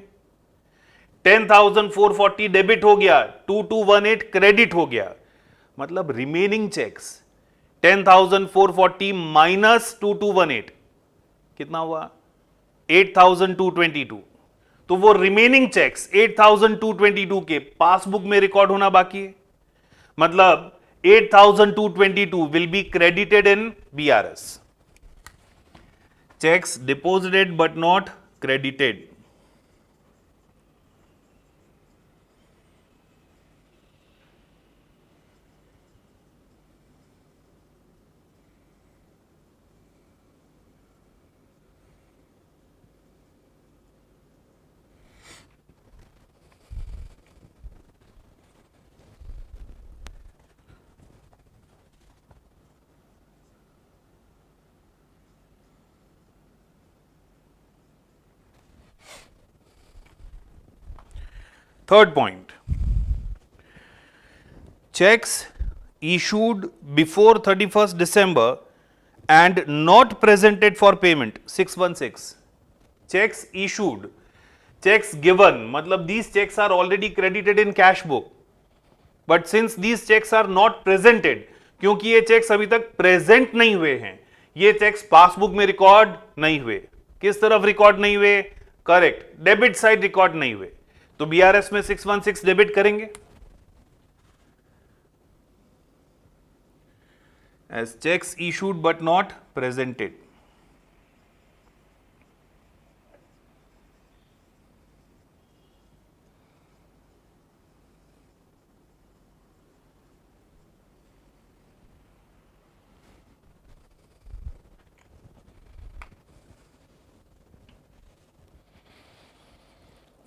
10,440 डेबिट हो गया, 2218 क्रेडिट हो गया. मतलब रिमेनिंग चेक्स 10,440 माइनस 2218 कितना हुआ? 8,222. तो वो रिमेनिंग चेक्स 8,222 के पासबुक में रिकॉर्ड होना बाकी है. मतलब 8,222 will be credited in BRS. Checks deposited but not credited. Third point, checks issued before 31st December and not presented for payment 616. Checks issued, checks given, मतलब these checks are already credited in cash book, but since these checks are not presented, क्योंकि ये चेक्स अभी तक प्रेजेंट नहीं हुए हैं, ये चेक्स पासबुक में रिकॉर्ड नहीं हुए. किस तरफ रिकॉर्ड नहीं हुए? करेक्ट, डेबिट साइड रिकॉर्ड नहीं हुए. तो बीआरएस में 616 डेबिट करेंगे as cheques issued but not presented.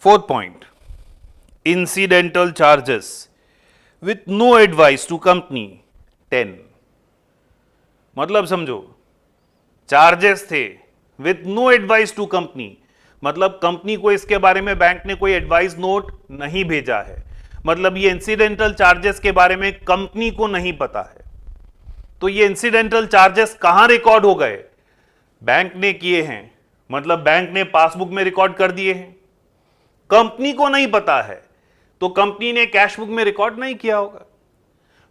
Fourth point, incidental charges with no advice to company 10. मतलब समझो, चार्जेस थे with no advice to company, मतलब कंपनी को इसके बारे में बैंक ने कोई एडवाइस नोट नहीं भेजा है, मतलब ये इंसिडेंटल चार्जेस के बारे में कंपनी को नहीं पता है। तो ये इंसिडेंटल चार्जेस कहां रिकॉर्ड हो गए? बैंक ने किए हैं, मतलब बैंक ने पासबुक में रिकॉर्ड कर दिए हैं। कंपनी को नहीं पता है तो कंपनी ने कैश बुक में रिकॉर्ड नहीं किया होगा।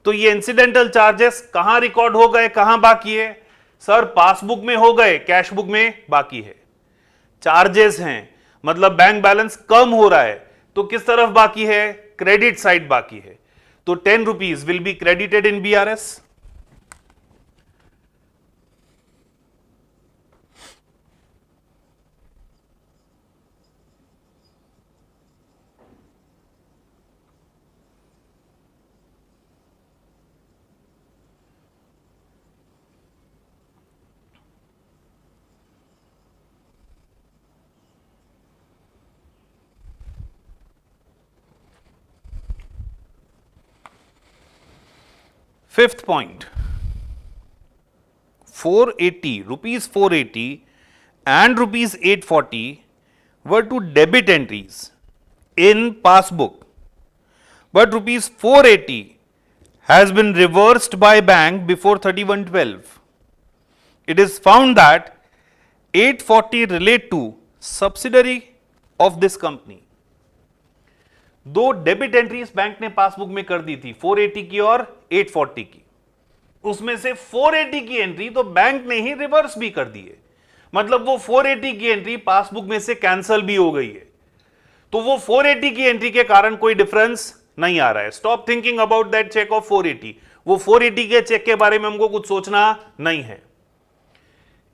तो ये इंसिडेंटल चार्जेस कहां रिकॉर्ड हो गए, कहां बाकी है? सर पासबुक में हो गए, कैश बुक में बाकी है। चार्जेस हैं, मतलब बैंक बैलेंस कम हो रहा है, तो किस तरफ बाकी है? क्रेडिट साइड बाकी है। तो 10 rupees will be credited in BRS. Fifth point, 480 rupees 480 and rupees 840 were to debit entries in passbook, but rupees 480 has been reversed by bank before 31/12. It is found that 840 relate to subsidiary of this company. दो डेबिट एंट्रीज बैंक ने पासबुक में कर दी थी, 480 की और 840 की। उसमें से 480 की एंट्री तो बैंक ने ही रिवर्स भी कर दी है, मतलब वो 480 की एंट्री पासबुक में से कैंसिल भी हो गई है। तो वो 480 की एंट्री के कारण कोई डिफरेंस नहीं आ रहा है। Stop thinking about that cheque of 480। वो 480 के चेक के बारे में हमको कुछ सोचना नहीं है।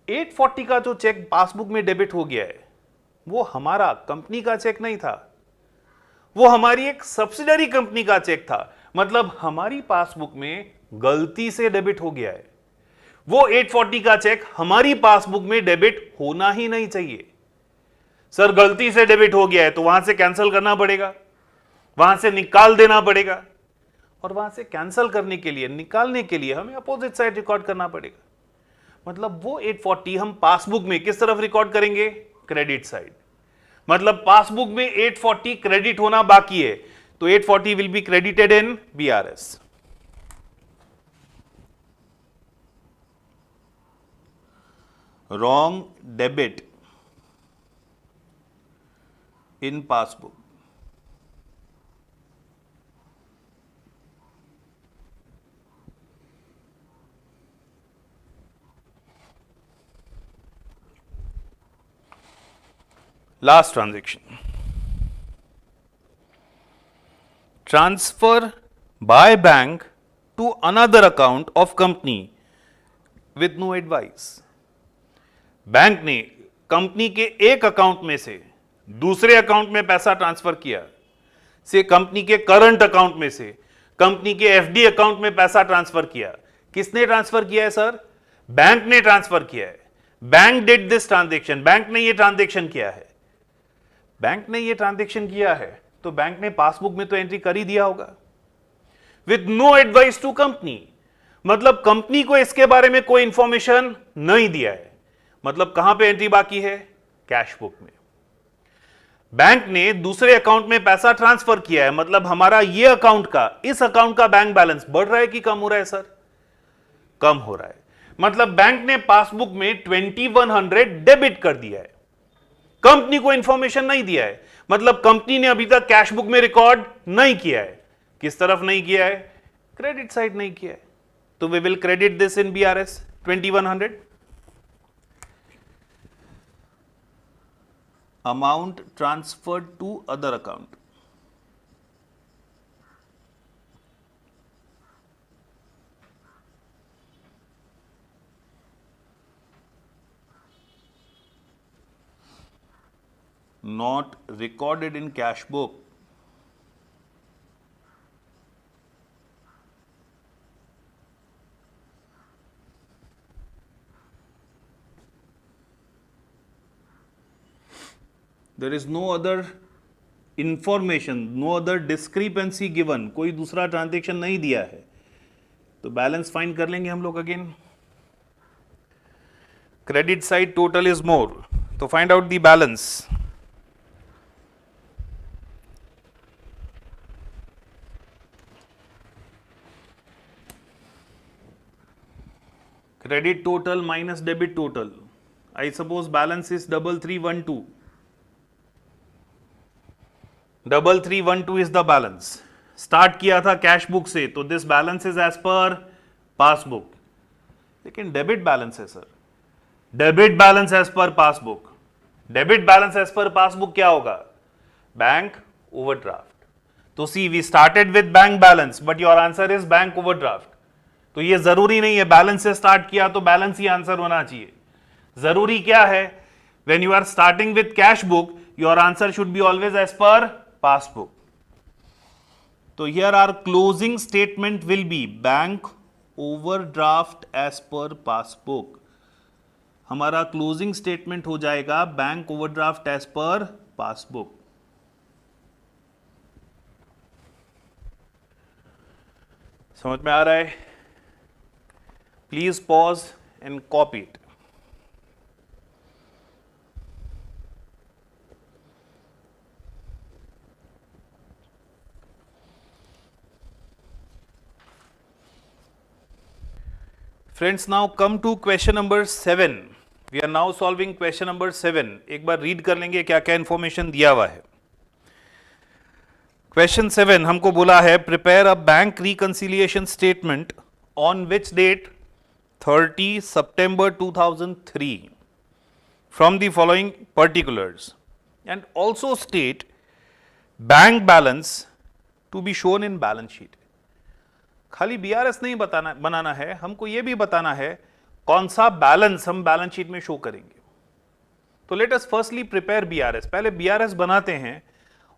840 का जो चेक पासबुक में डेबिट हो गया है, वो हमारा कंपनी का चेक नहीं था, वो हमारी एक सब्सिडरी कंपनी का चेक था, मतलब हमारी पासबुक में गलती से डेबिट हो गया है। वो 840 का चेक हमारी पासबुक में डेबिट होना ही नहीं चाहिए। सर गलती से डेबिट हो गया है तो वहां से कैंसिल करना पड़ेगा, वहां से निकाल देना पड़ेगा, और वहां से कैंसिल करने के लिए, निकालने के लिए हमें अपोजिट साइड रिकॉर्ड करना पड़ेगा। मतलब वो 840 हम पासबुक में किस तरफ रिकॉर्ड करेंगे? Credit side. मतलब पासबुक में 840 क्रेडिट होना बाकी है, तो 840 will be credited in BRS. Wrong debit in passbook. Last transaction. Transfer by bank to another account of company with no advice. Bank ने कंपनी के एक अकाउंट में से दूसरे अकाउंट में पैसा ट्रांसफर किया, से कंपनी के करंट अकाउंट में से कंपनी के एफडी अकाउंट में पैसा ट्रांसफर किया। किसने ट्रांसफर किया है सर? बैंक ने ट्रांसफर किया है। Bank did this transaction, bank ने ये ट्रांजेक्शन किया है। बैंक ने ये ट्रांजेक्शन किया है तो बैंक ने पासबुक में तो एंट्री कर ही दिया होगा with no advice to company, मतलब कंपनी को इसके बारे में कोई इंफॉर्मेशन नहीं दिया है। मतलब कहां पे एंट्री बाकी है? कैश बुक में। बैंक ने दूसरे अकाउंट में पैसा ट्रांसफर किया है, मतलब हमारा ये अकाउंट का, इस अकाउंट का बैंक बैलेंस बढ़ रहा है कि कम हो रहा है सर? कम हो रहा है। मतलब बैंक ने पासबुक में 2100 डेबिट कर दिया है, कंपनी को इंफॉर्मेशन नहीं दिया है, मतलब कंपनी ने अभी तक कैश बुक में रिकॉर्ड नहीं किया है। किस तरफ नहीं किया है? क्रेडिट साइड नहीं किया है। तो we will credit this in BRS 2100। Amount transferred to other account. Not recorded in cash book. There is no other information, no other discrepancy given, कोई दूसरा ट्रांजेक्शन नहीं दिया है, तो बैलेंस फाइंड कर लेंगे हम लोग again. Credit side total is more, तो find out the balance. Credit total minus debit total. I suppose balance is 3312. 3312 is the balance. Start किया था कैश बुक से, तो दिस बैलेंस इज एज पर पासबुक, लेकिन डेबिट बैलेंस है सर, डेबिट बैलेंस एज पर पासबुक। डेबिट बैलेंस एज पर पासबुक क्या होगा? Bank overdraft. तो see we started with bank balance but your answer is bank overdraft. तो ये जरूरी नहीं है बैलेंस से स्टार्ट किया तो बैलेंस ही आंसर होना चाहिए। जरूरी क्या है? When you are starting with cash book your answer should be always as पर पासबुक। तो here our closing statement will be bank overdraft as पर पासबुक। हमारा क्लोजिंग स्टेटमेंट हो जाएगा बैंक ओवरड्राफ्ट एज पर पासबुक। समझ में आ रहा है? Please pause and copy it. Friends, now come to question number 7. We are now solving question number 7. एक बार रीड कर लेंगे क्या क्या इंफॉर्मेशन दिया हुआ है। Question 7 हमको बोला है prepare a bank reconciliation statement on which date 30 September 2003 from the following particulars and also state bank balance to be shown in balance sheet. खाली BRS नहीं बनाना है, हमको यह भी बताना है कौन सा बैलेंस हम बैलेंस शीट में शो करेंगे। तो let us firstly prepare BRS, पहले BRS बनाते हैं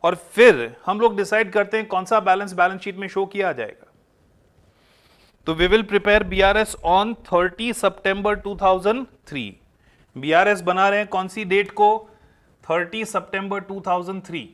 और फिर हम लोग डिसाइड करते हैं कौन सा बैलेंस बैलेंस शीट में शो किया जाएगा। तो we will prepare BRS on 30 September 2003। BRS बना रहे हैं कौन सी डेट को? 30 September 2003।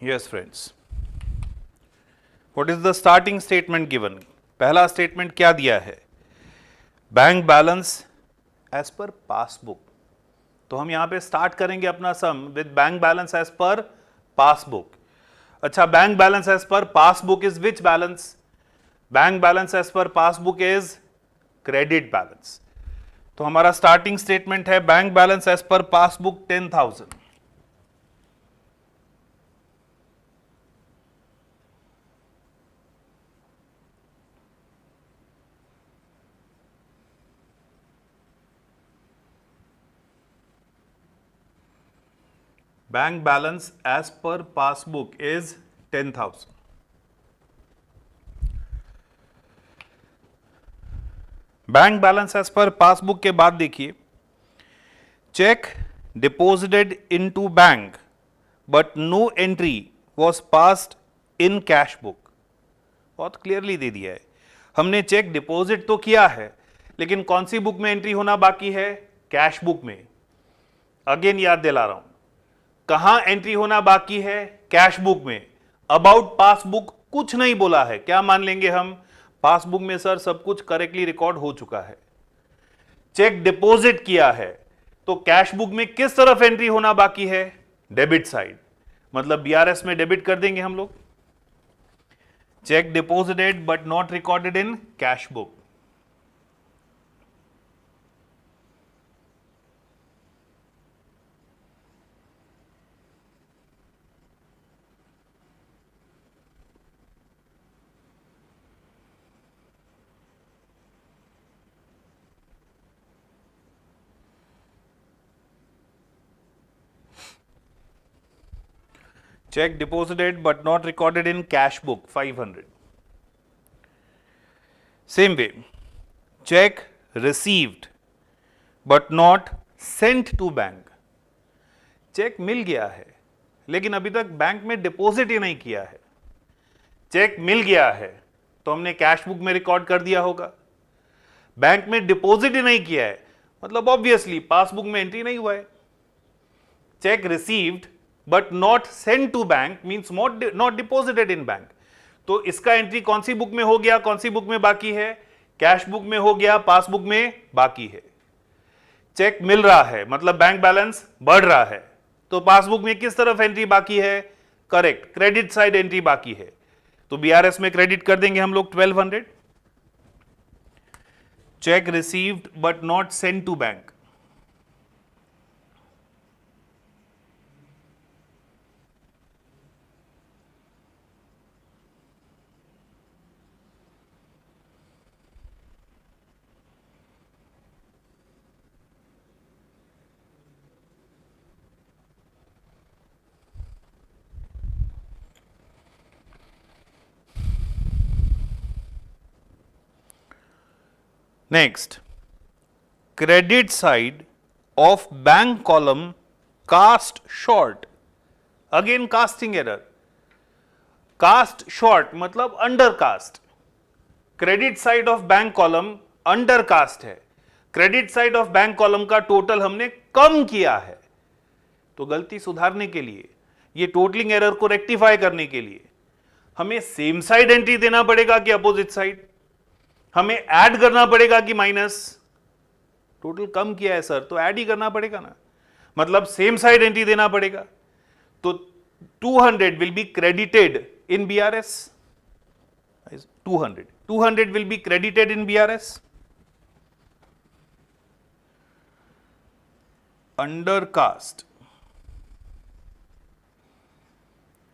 Yes friends, what is the starting statement given? पहला स्टेटमेंट क्या दिया है? बैंक बैलेंस एज पर पासबुक। तो हम यहां पे स्टार्ट करेंगे अपना sum with bank balance as पर पासबुक। अच्छा, बैंक बैलेंस एज पर passbook is which balance? Bank balance as पर पासबुक इज क्रेडिट बैलेंस। तो हमारा स्टार्टिंग स्टेटमेंट है बैंक बैलेंस एज पर passbook 10,000। Bank balance as per passbook is 10,000. Bank balance as पर पासबुक के बाद देखिए, check deposited into bank but no entry was passed in cash book. बहुत क्लियरली दे दिया है, हमने चेक डिपॉजिट तो किया है लेकिन कौन सी बुक में एंट्री होना बाकी है? कैश बुक में। अगेन याद दिला रहा हूं, कहां एंट्री होना बाकी है? कैश बुक में। अबाउट पासबुक कुछ नहीं बोला है, क्या मान लेंगे हम? पासबुक में सर सब कुछ करेक्टली रिकॉर्ड हो चुका है। चेक डिपॉजिट किया है तो कैश बुक में किस तरफ एंट्री होना बाकी है? डेबिट साइड, मतलब बीआरएस में डेबिट कर देंगे हम लोग। Check deposited but not recorded in cash book. Check deposited but not recorded in cash book 500. Same way, check received but not sent to bank. Cheque मिल गया है लेकिन अभी तक बैंक में डिपॉजिट ही नहीं किया है। चेक मिल गया है तो हमने कैश बुक में रिकॉर्ड कर दिया होगा। बैंक में डिपॉजिट ही नहीं किया है मतलब ऑब्वियसली पासबुक में एंट्री नहीं हुआ है। Cheque received but not send to bank means not deposited in bank, तो इसका एंट्री कौन सी बुक में हो गया, कौन सी बुक में बाकी है? कैश बुक में हो गया, पासबुक में बाकी है। चेक मिल रहा है मतलब बैंक बैलेंस बढ़ रहा है, तो पासबुक में किस तरफ एंट्री बाकी है? करेक्ट, क्रेडिट साइड एंट्री बाकी है, तो बीआरएस में क्रेडिट कर देंगे हम लोग 1200। Cheque received but not send to bank. Next, credit side of bank column cast short. Again casting error. Cast short मतलब undercast. Credit side of bank column undercast है। Credit side of bank column का टोटल हमने कम किया है। तो गलती सुधारने के लिए, ये टोटलिंग एरर को रेक्टिफाई करने के लिए हमें सेम साइड एंट्री देना पड़ेगा कि अपोजिट साइड? हमें ऐड करना पड़ेगा कि माइनस? टोटल कम किया है सर तो ऐड ही करना पड़ेगा ना, मतलब सेम साइड एंट्री देना पड़ेगा। तो 200 will be credited in BRS. 200 will be credited in BRS. Undercast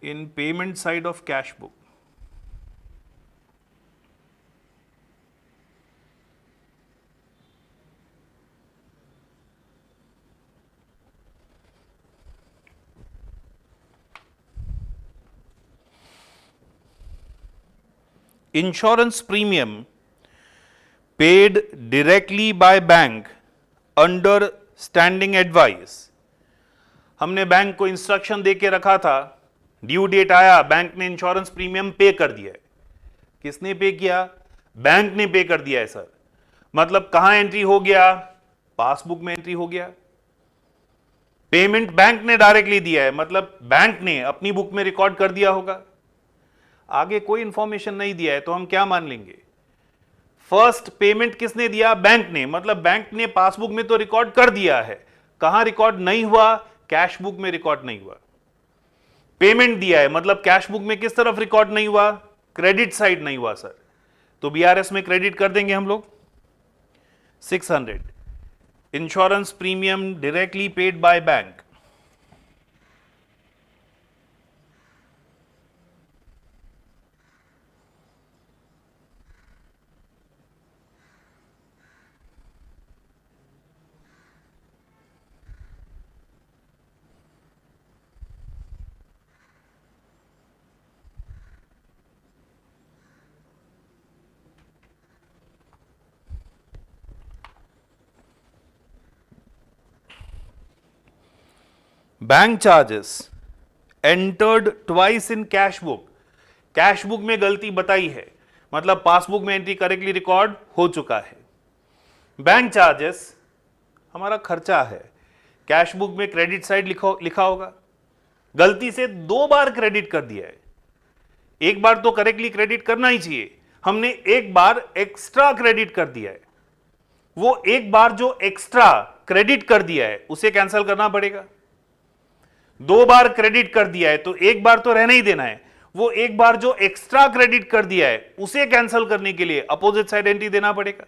in payment side of cash book. Insurance premium paid directly by bank under standing advice. हमने बैंक को इंस्ट्रक्शन दे के रखा था, ड्यू डेट आया, बैंक ने इंश्योरेंस प्रीमियम पे कर दिया है। किसने पे किया? बैंक ने पे कर दिया है सर। मतलब कहां एंट्री हो गया? पासबुक में एंट्री हो गया। पेमेंट बैंक ने डायरेक्टली दिया है मतलब बैंक ने अपनी बुक में रिकॉर्ड कर दिया होगा। आगे कोई इंफॉर्मेशन नहीं दिया है तो हम क्या मान लेंगे? फर्स्ट पेमेंट किसने दिया? बैंक ने, मतलब बैंक ने पासबुक में तो रिकॉर्ड कर दिया है, कहां रिकॉर्ड नहीं हुआ? कैश बुक में रिकॉर्ड नहीं हुआ। पेमेंट दिया है मतलब कैश बुक में किस तरफ रिकॉर्ड नहीं हुआ? क्रेडिट साइड नहीं हुआ सर, तो बीआरएस में क्रेडिट कर देंगे हम लोग 600। Insurance premium directly paid by bank. Bank charges entered twice in cash book. Cash book में गलती बताई है मतलब पासबुक में एंट्री करेक्टली रिकॉर्ड हो चुका है। बैंक चार्जेस हमारा खर्चा है, कैश बुक में क्रेडिट साइड लिखा होगा, गलती से 2 बार क्रेडिट कर दिया है। एक बार तो करेक्टली क्रेडिट करना ही चाहिए, हमने एक बार एक्स्ट्रा क्रेडिट कर दिया है। वो एक बार जो एक्स्ट्रा क्रेडिट कर दिया है उसे कैंसिल करना पड़ेगा। 2 बार क्रेडिट कर दिया है तो एक बार तो रहने ही देना है। वो एक बार जो एक्स्ट्रा क्रेडिट कर दिया है उसे कैंसिल करने के लिए अपोजिट साइड एंट्री देना पड़ेगा।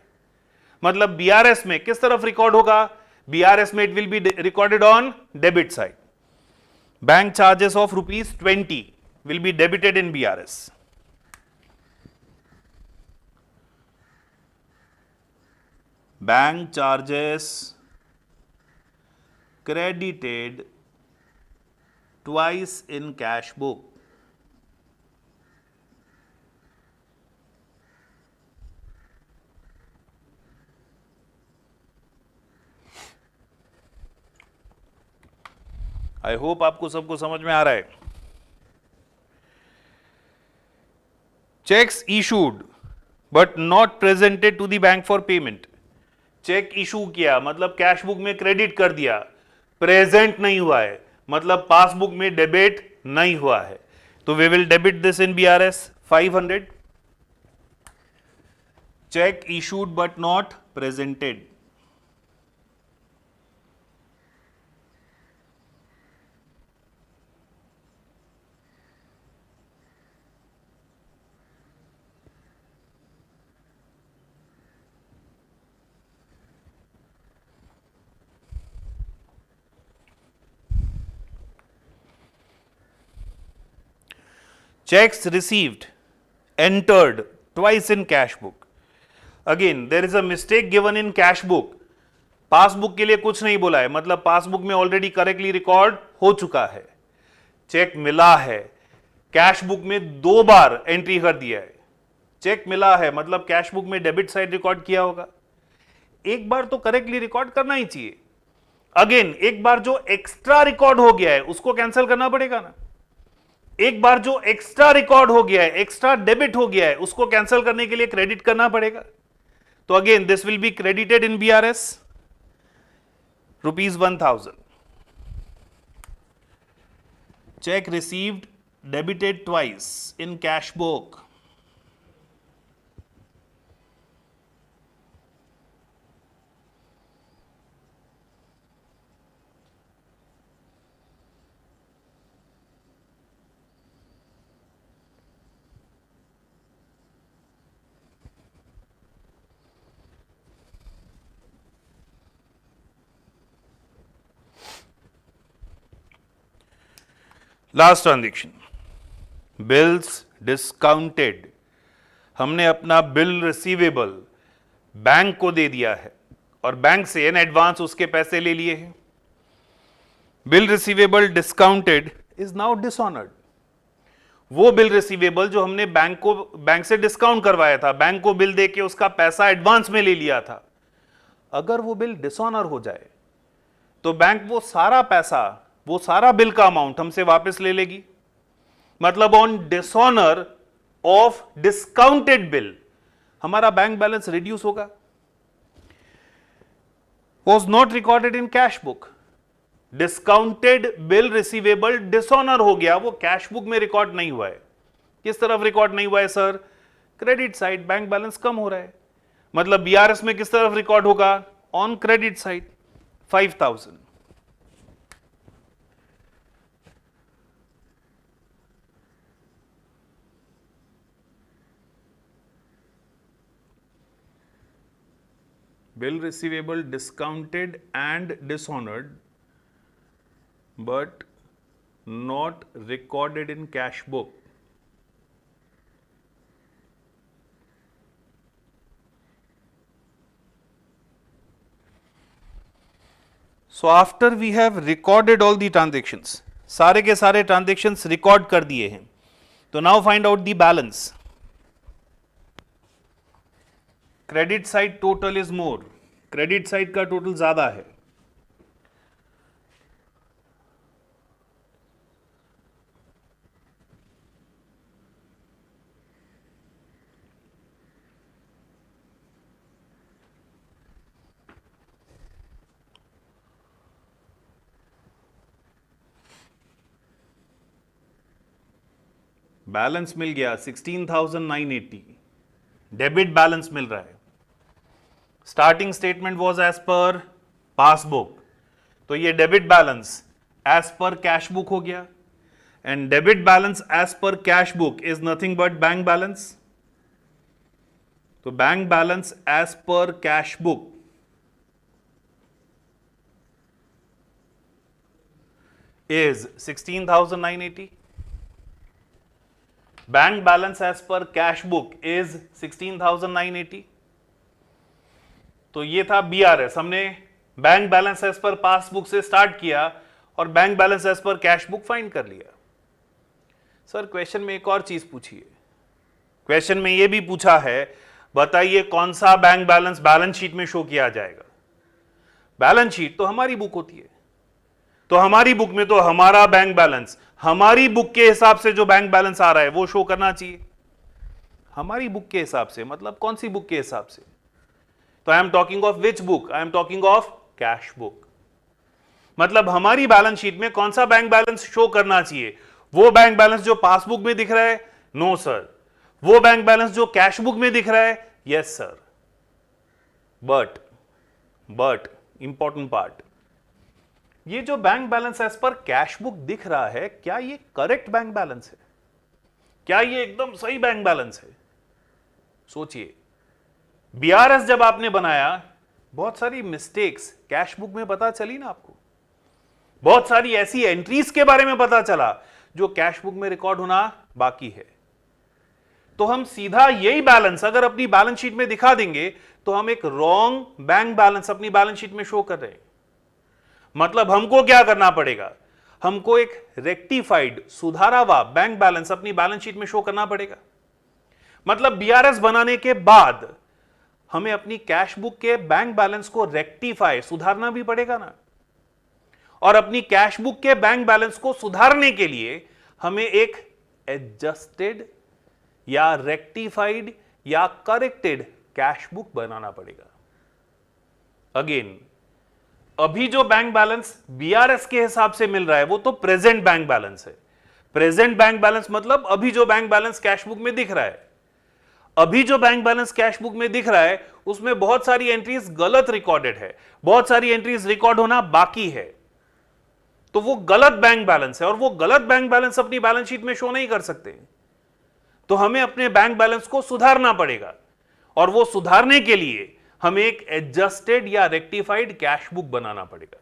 मतलब बीआरएस में किस तरफ रिकॉर्ड होगा? बीआरएस में it will be recorded on debit side. Bank charges of ₹20 will be debited in BRS. Bank charges credited twice in cash book. I hope आपको सबको समझ में आ रहा है। Cheques issued but not presented to the bank for payment. Cheque issue किया मतलब कैश बुक में क्रेडिट कर दिया, प्रेजेंट नहीं हुआ है मतलब पासबुक में डेबिट नहीं हुआ है, तो we will debit this in BRS 500। Cheque issued but not presented, checks received entered twice in cash book. Again there is a mistake given in cash book. Passbook के लिए कुछ नहीं बोला है मतलब पासबुक में ऑलरेडी करेक्टली रिकॉर्ड हो चुका है। चेक मिला है, कैश बुक में 2 बार एंट्री कर दिया है। चेक मिला है मतलब कैश बुक में डेबिट साइड रिकॉर्ड किया होगा, एक बार तो करेक्टली रिकॉर्ड करना ही चाहिए। अगेन एक बार जो एक्स्ट्रा रिकॉर्ड हो गया है उसको कैंसिल करना पड़ेगा ना। एक बार जो एक्स्ट्रा रिकॉर्ड हो गया है, एक्स्ट्रा डेबिट हो गया है, उसको कैंसिल करने के लिए क्रेडिट करना पड़ेगा। तो again this will be credited in BRS ₹1000। Check received debited twice in cash book. Last transaction, bills discounted. हमने अपना बिल रिसीवेबल बैंक को दे दिया है और बैंक से इन एडवांस उसके पैसे ले लिए हैं। Bill receivable discounted is now dishonoured. वो बिल रिसीवेबल जो हमने बैंक से डिस्काउंट करवाया था, बैंक को बिल देके उसका पैसा एडवांस में ले लिया था, अगर वो बिल डिसऑनर हो जाए तो बैंक वो सारा पैसा, वो सारा बिल का अमाउंट हमसे वापस ले लेगी। मतलब on dishonour of discounted bill हमारा बैंक बैलेंस रिड्यूस होगा। Was not recorded in cash book, discounted bill receivable dishonour हो गया, वो कैश बुक में रिकॉर्ड नहीं हुआ है। किस तरफ रिकॉर्ड नहीं हुआ है sir? Credit side, bank balance कम हो रहा है। मतलब बीआरएस में किस तरफ रिकॉर्ड होगा? On credit side 5000। Bill receivable discounted and dishonored but not recorded in cash book. So after we have recorded all the transactions, सारे के सारे transactions record कर दिए हैं, तो now find out the balance. Credit side total is more, credit side का टोटल ज्यादा है। बैलेंस मिल गया 16,980, डेबिट बैलेंस मिल रहा है। स्टार्टिंग स्टेटमेंट वाज एज पर पासबुक, तो ये डेबिट बैलेंस एज पर कैश बुक हो गया, एंड डेबिट बैलेंस एज पर cash book is nothing but bank balance. तो बैंक बैलेंस एज पर cash book is 16,980. Bank balance as per cash book is 16,980. तो ये था BRS, हमने बैंक बैलेंस एज पर पासबुक से स्टार्ट किया और बैंक बैलेंस एज पर कैश बुक फाइंड कर लिया। सर क्वेश्चन में एक और चीज पूछी है, क्वेश्चन में ये भी पूछा है, बताइए कौन सा बैंक बैलेंस बैलेंस शीट में शो किया जाएगा। बैलेंस शीट तो हमारी बुक होती है, तो हमारी बुक में तो हमारा बैंक बैलेंस, हमारी बुक के हिसाब से जो बैंक बैलेंस आ रहा है वो शो करना चाहिए। हमारी बुक के हिसाब से मतलब कौन सी बुक के हिसाब से? तो I am talking of which book? I am talking of cash book. मतलब हमारी बैलेंस शीट में कौन सा बैंक बैलेंस शो करना चाहिए? वो बैंक बैलेंस जो पासबुक में दिख रहा है? No sir. वो बैंक बैलेंस जो कैश बुक में दिख रहा है? Yes sir. But important part, ये जो बैंक बैलेंस एज पर कैश बुक दिख रहा है, क्या ये करेक्ट बैंक बैलेंस है? क्या ये एकदम सही बैंक बैलेंस है? सोचिए, बीआरएस जब आपने बनाया, बहुत सारी मिस्टेक्स कैश बुक में पता चली ना आपको, बहुत सारी ऐसी एंट्रीज के बारे में पता चला जो कैश बुक में रिकॉर्ड होना बाकी है। तो हम सीधा यही बैलेंस अगर अपनी बैलेंस शीट में दिखा देंगे तो हम एक रॉन्ग बैंक बैलेंस अपनी बैलेंस शीट में शो कर रहे हैं। मतलब हमको क्या करना पड़ेगा? हमको एक रेक्टिफाइड, सुधारा हुआ बैंक बैलेंस अपनी बैलेंस शीट में शो करना पड़ेगा। मतलब बीआरएस बनाने के बाद हमें अपनी कैश बुक के बैंक बैलेंस को रेक्टिफाई, सुधारना भी पड़ेगा ना। और अपनी कैश बुक के बैंक बैलेंस को सुधारने के लिए हमें एक एडजस्टेड या रेक्टिफाइड या करेक्टेड कैश बुक बनाना पड़ेगा। अगेन, अभी जो बैंक बैलेंस बीआरएस के हिसाब से मिल रहा है वो तो प्रेजेंट बैंक बैलेंस है। प्रेजेंट बैंक बैलेंस मतलब अभी जो बैंक बैलेंस कैश बुक में दिख रहा है। अभी जो बैंक बैलेंस कैश बुक में दिख रहा है उसमें बहुत सारी एंट्रीज गलत रिकॉर्डेड है, बहुत सारी एंट्रीज रिकॉर्ड होना बाकी है। तो वो गलत बैंक बैलेंस है और वो गलत बैंक बैलेंस अपनी बैलेंस शीट में शो नहीं कर सकते। तो हमें अपने बैंक बैलेंस को सुधारना पड़ेगा और वो सुधारने के लिए हमें एक एडजस्टेड या रेक्टिफाइड कैश बुक बनाना पड़ेगा।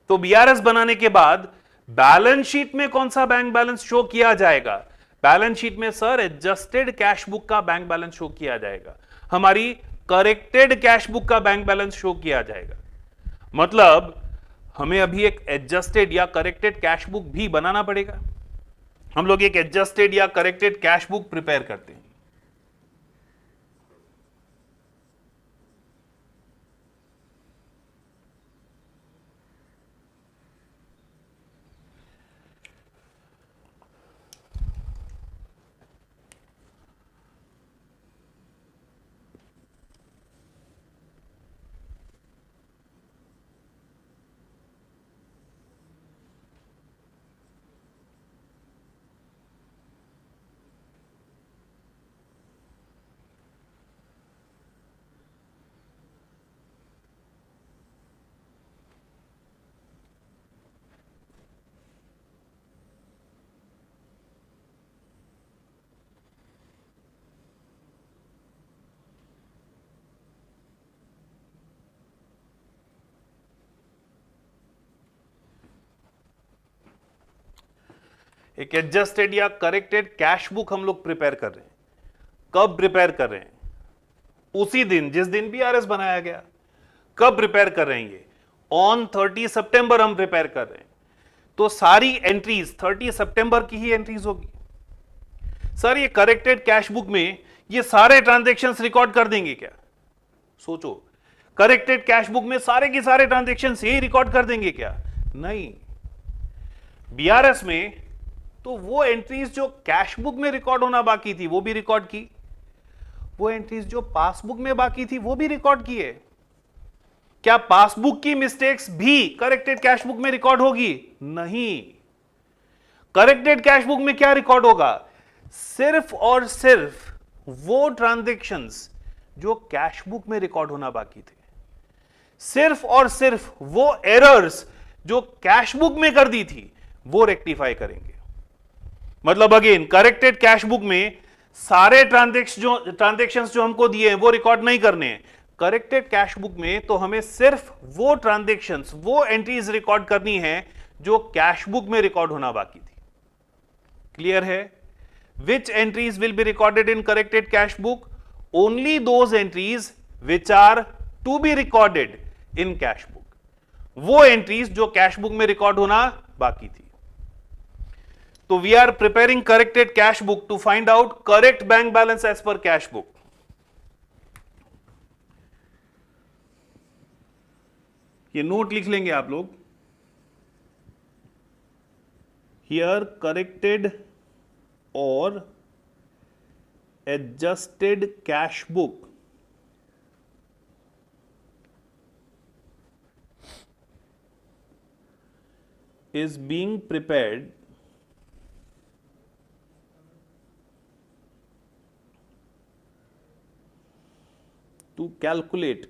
तो बीआरएस बनाने के बाद बैलेंस शीट में कौन सा बैंक बैलेंस शो किया जाएगा? बैलेंस शीट में सर एडजस्टेड कैश बुक का बैंक बैलेंस शो किया जाएगा, हमारी करेक्टेड कैश बुक का बैंक बैलेंस शो किया जाएगा। मतलब हमें अभी एक एडजस्टेड या करेक्टेड कैश बुक भी बनाना पड़ेगा। हम लोग एक एडजस्टेड या करेक्टेड कैश बुक प्रिपेयर करते हैं। एक एडजस्टेड या करेक्टेड कैश बुक हम लोग प्रिपेयर कर रहे हैं। कब प्रिपेयर कर रहे हैं? उसी दिन जिस दिन बीआरएस बनाया गया। कब प्रिपेयर कर रहे हैं? ये ऑन 30 सितंबर हम प्रिपेयर कर रहे हैं। तो सारी एंट्रीज 30 सितंबर की ही एंट्रीज होगी। सर ये करेक्टेड कैश बुक में ये सारे ट्रांजैक्शंस रिकॉर्ड कर देंगे क्या? सोचो, करेक्टेड कैश बुक में सारे के सारे ट्रांजैक्शंस यही रिकॉर्ड कर देंगे क्या? नहीं। बीआरएस में तो वो एंट्रीज जो कैश बुक में रिकॉर्ड होना बाकी थी वो भी रिकॉर्ड की, वो एंट्रीज जो पासबुक में बाकी थी वो भी रिकॉर्ड की है। क्या पासबुक की मिस्टेक्स भी करेक्टेड कैश बुक में रिकॉर्ड होगी? नहीं। करेक्टेड कैश बुक में क्या रिकॉर्ड होगा? सिर्फ और सिर्फ वो ट्रांजैक्शंस जो कैश बुक में रिकॉर्ड होना बाकी थे। सिर्फ और सिर्फ वो एरर्स जो कैश बुक में कर दी थी वो रेक्टिफाई करेंगे। मतलब अगेन करेक्टेड कैश बुक में सारे ट्रांजेक्शंस जो हमको दिए हैं वो रिकॉर्ड नहीं करने हैं। करेक्टेड कैश बुक में तो हमें सिर्फ वो ट्रांजेक्शंस, वो एंट्रीज रिकॉर्ड करनी है जो कैश बुक में रिकॉर्ड होना बाकी थी। क्लियर है? Which entries will be recorded in corrected cash book? Only those entries which are to be recorded in cash book, वो एंट्रीज जो कैश बुक में रिकॉर्ड होना बाकी थी। तो we are preparing corrected cash book to find out correct bank balance as पर कैश बुक। ये नोट लिख लेंगे आप लोग। हियर करेक्टेड और adjusted cash book is being prepared to calculate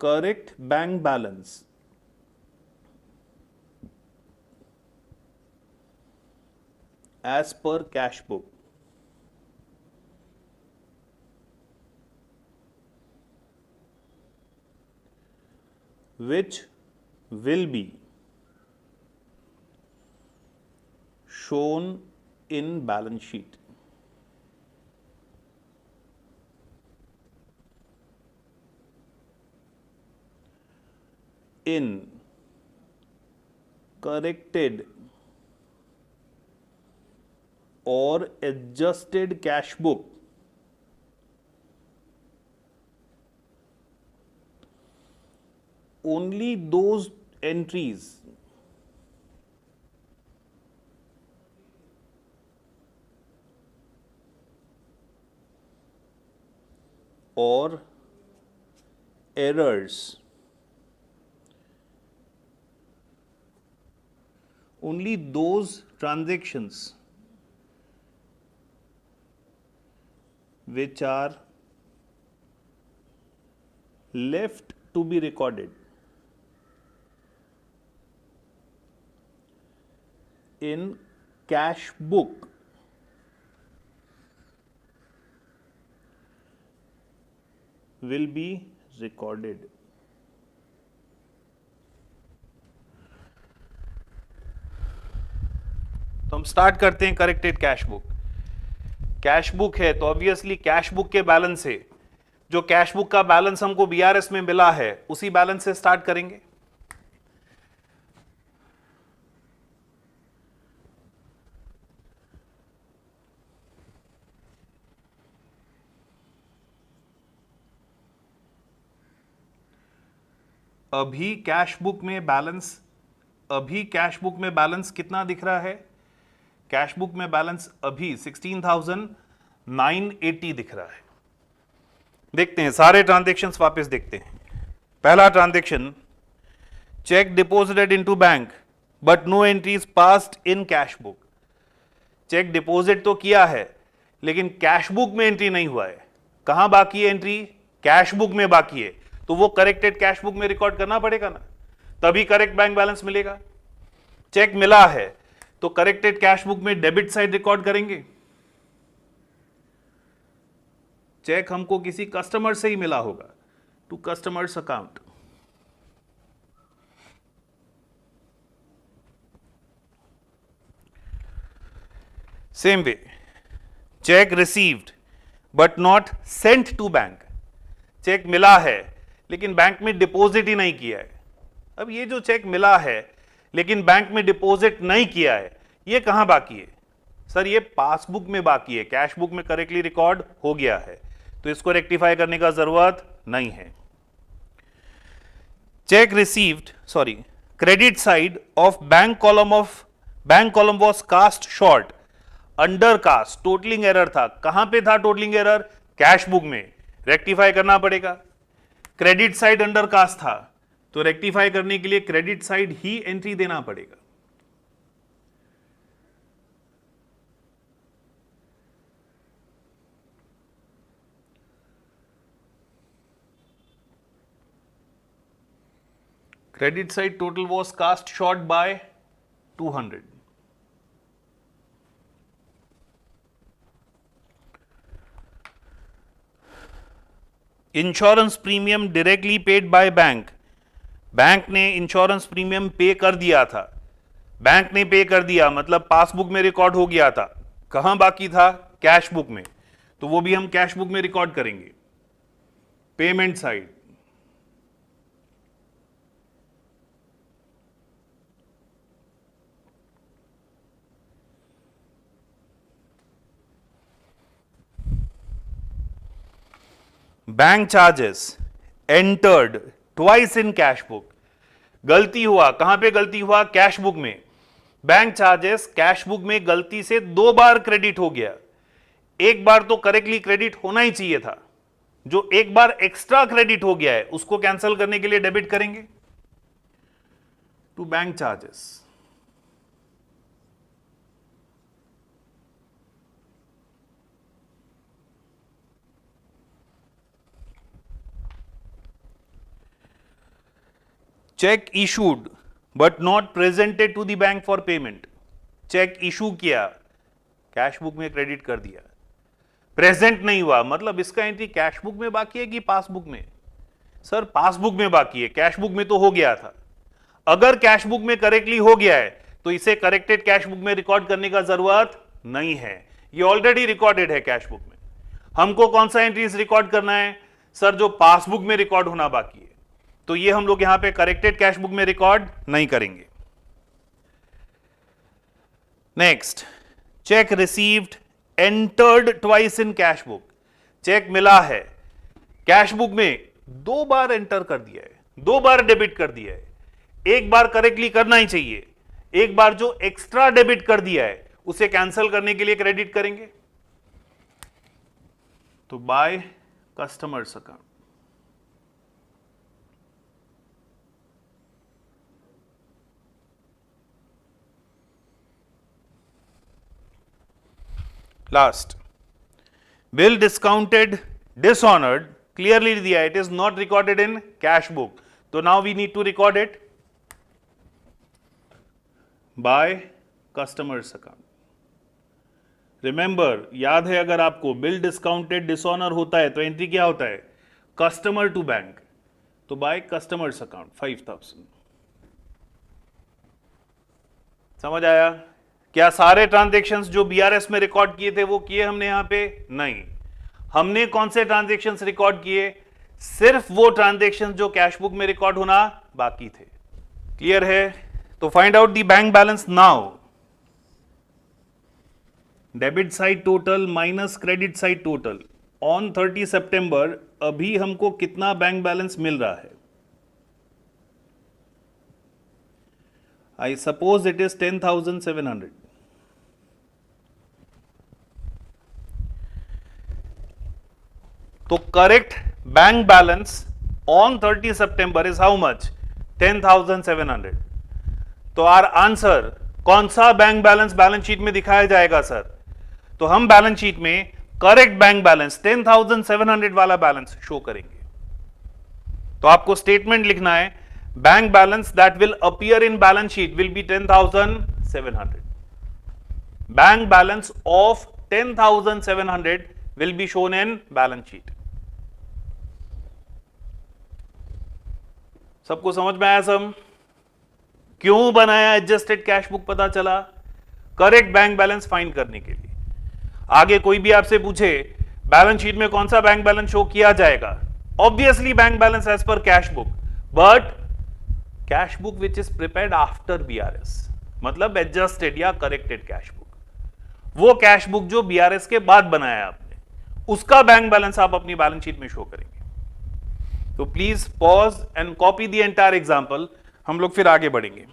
correct bank balance as per cash book, which will be shown in balance sheet. In corrected or adjusted cash book, only those entries or errors, only those transactions which are left to be recorded in cash book will be recorded. तो हम स्टार्ट करते हैं corrected cash book. Cash book है तो ऑब्वियसली कैश बुक के बैलेंस से जो कैश बुक का बैलेंस हमको बीआरएस में मिला है उसी बैलेंस से स्टार्ट करेंगे। अभी कैश बुक में बैलेंस कितना दिख रहा है? कैश बुक में बैलेंस अभी 16,980 दिख रहा है। देखते हैं सारे ट्रांजैक्शंस वापस देखते हैं। पहला transaction, cheque deposited into bank but no entries passed in cash book. Cheque deposit तो किया है लेकिन कैश बुक में एंट्री नहीं हुआ है। कहां बाकी है एंट्री? कैश बुक में बाकी है, तो वो करेक्टेड कैश बुक में रिकॉर्ड करना पड़ेगा ना, तभी करेक्ट बैंक बैलेंस मिलेगा। चेक मिला है तो करेक्टेड कैश बुक में डेबिट साइड रिकॉर्ड करेंगे। चेक हमको किसी कस्टमर से ही मिला होगा, to customer's account. Same way, cheque received but not sent to bank. Cheque मिला है लेकिन बैंक में डिपॉजिट ही नहीं किया है। अब ये जो चेक मिला है लेकिन बैंक में डिपॉजिट नहीं किया है, ये कहां बाकी है? सर ये पासबुक में बाकी है, कैश बुक में करेक्टली रिकॉर्ड हो गया है, तो इसको रेक्टिफाई करने का जरूरत नहीं है। Cheque received, sorry, credit side of bank column was cast short under cast. Totalling error था। कहां पे था टोटलिंग एरर? कैश बुक में। रेक्टिफाई करना पड़ेगा। क्रेडिट साइड अंडर कास्ट था तो रेक्टिफाई करने के लिए क्रेडिट साइड ही एंट्री देना पड़ेगा। Credit side total was cast short by 200. Insurance premium directly paid by bank. Bank ने इंश्योरेंस प्रीमियम पे कर दिया था, बैंक ने पे कर दिया मतलब पासबुक में रिकॉर्ड हो गया था। कहां बाकी था? कैश बुक में, तो वो भी हम कैश बुक में रिकॉर्ड करेंगे। Payment side, bank charges entered twice in cash book. गलती हुआ, कहां पे गलती हुआ? कैश बुक में। बैंक चार्जेस कैश बुक में गलती से 2 बार क्रेडिट हो गया। एक बार तो करेक्टली क्रेडिट होना ही चाहिए था, जो एक बार एक्स्ट्रा क्रेडिट हो गया है उसको कैंसिल करने के लिए डेबिट करेंगे to bank charges. Cheque issued but not presented to the bank for payment. Cheque issue किया, कैश बुक में क्रेडिट कर दिया, प्रेजेंट नहीं हुआ, मतलब इसका एंट्री कैश बुक में बाकी है कि पासबुक में? सर पासबुक में बाकी है, कैश बुक में तो हो गया था। अगर कैश बुक में करेक्टली हो गया है तो इसे करेक्टेड कैश बुक में रिकॉर्ड करने का जरूरत नहीं है, ये ऑलरेडी रिकॉर्डेड है कैश बुक में। हमको कौन सा एंट्रीज रिकॉर्ड करना है? सर जो पासबुक में रिकॉर्ड होना बाकी है, तो ये हम लोग यहां पे करेक्टेड कैश बुक में रिकॉर्ड नहीं करेंगे। Next, cheque received entered twice in cash book. Cheque मिला है, कैश बुक में 2 बार एंटर कर दिया है, 2 बार डेबिट कर दिया है। एक बार करेक्टली करना ही चाहिए, एक बार जो एक्स्ट्रा डेबिट कर दिया है उसे कैंसिल करने के लिए क्रेडिट करेंगे, तो by customers account. Last, bill discounted dishonoured, clearly दिया, it is not recorded in cash book, तो now we need to record it by customers account. Remember, याद है अगर आपको, बिल डिस्काउंटेड डिसऑनर होता है तो एंट्री क्या होता है? कस्टमर टू बैंक, तो बाय कस्टमर्स अकाउंट 5000। समझ आया? क्या सारे ट्रांजैक्शंस जो बीआरएस में रिकॉर्ड किए थे वो किए हमने यहां पे? नहीं। हमने कौन से ट्रांजैक्शंस रिकॉर्ड किए? सिर्फ वो ट्रांजैक्शंस जो कैश बुक में रिकॉर्ड होना बाकी थे। क्लियर है? तो find out the bank balance now. Debit side total minus credit side total on 30 सितंबर, अभी हमको कितना बैंक बैलेंस मिल रहा है? I suppose it is 10,700. तो correct bank balance on 30 September is how much? 10,700। तो आर आंसर, कौन सा बैंक बैलेंस बैलेंस शीट में दिखाया जाएगा सर? तो हम बैलेंस शीट में करेक्ट बैंक बैलेंस 10,700 वाला बैलेंस शो करेंगे। तो आपको स्टेटमेंट लिखना है, bank balance that will appear in balance sheet will be 10,700. Bank balance of 10,700 will be shown in balance sheet. सबको समझ में आया? सब क्यों बनाया एडजस्टेड कैश बुक? पता चला, करेक्ट बैंक बैलेंस फाइंड करने के लिए। आगे कोई भी आपसे पूछे बैलेंस शीट में कौन सा बैंक बैलेंस शो किया जाएगा, ऑब्वियसली बैंक बैलेंस एज पर cash book, but cash book which is prepared after BRS, मतलब एडजस्टेड या करेक्टेड कैश बुक, वो कैश बुक जो बीआरएस के बाद बनाया आपने, उसका बैंक बैलेंस आप अपनी बैलेंस शीट में शो करेंगे। तो please pause and copy the entire example, हम लोग फिर आगे बढ़ेंगे।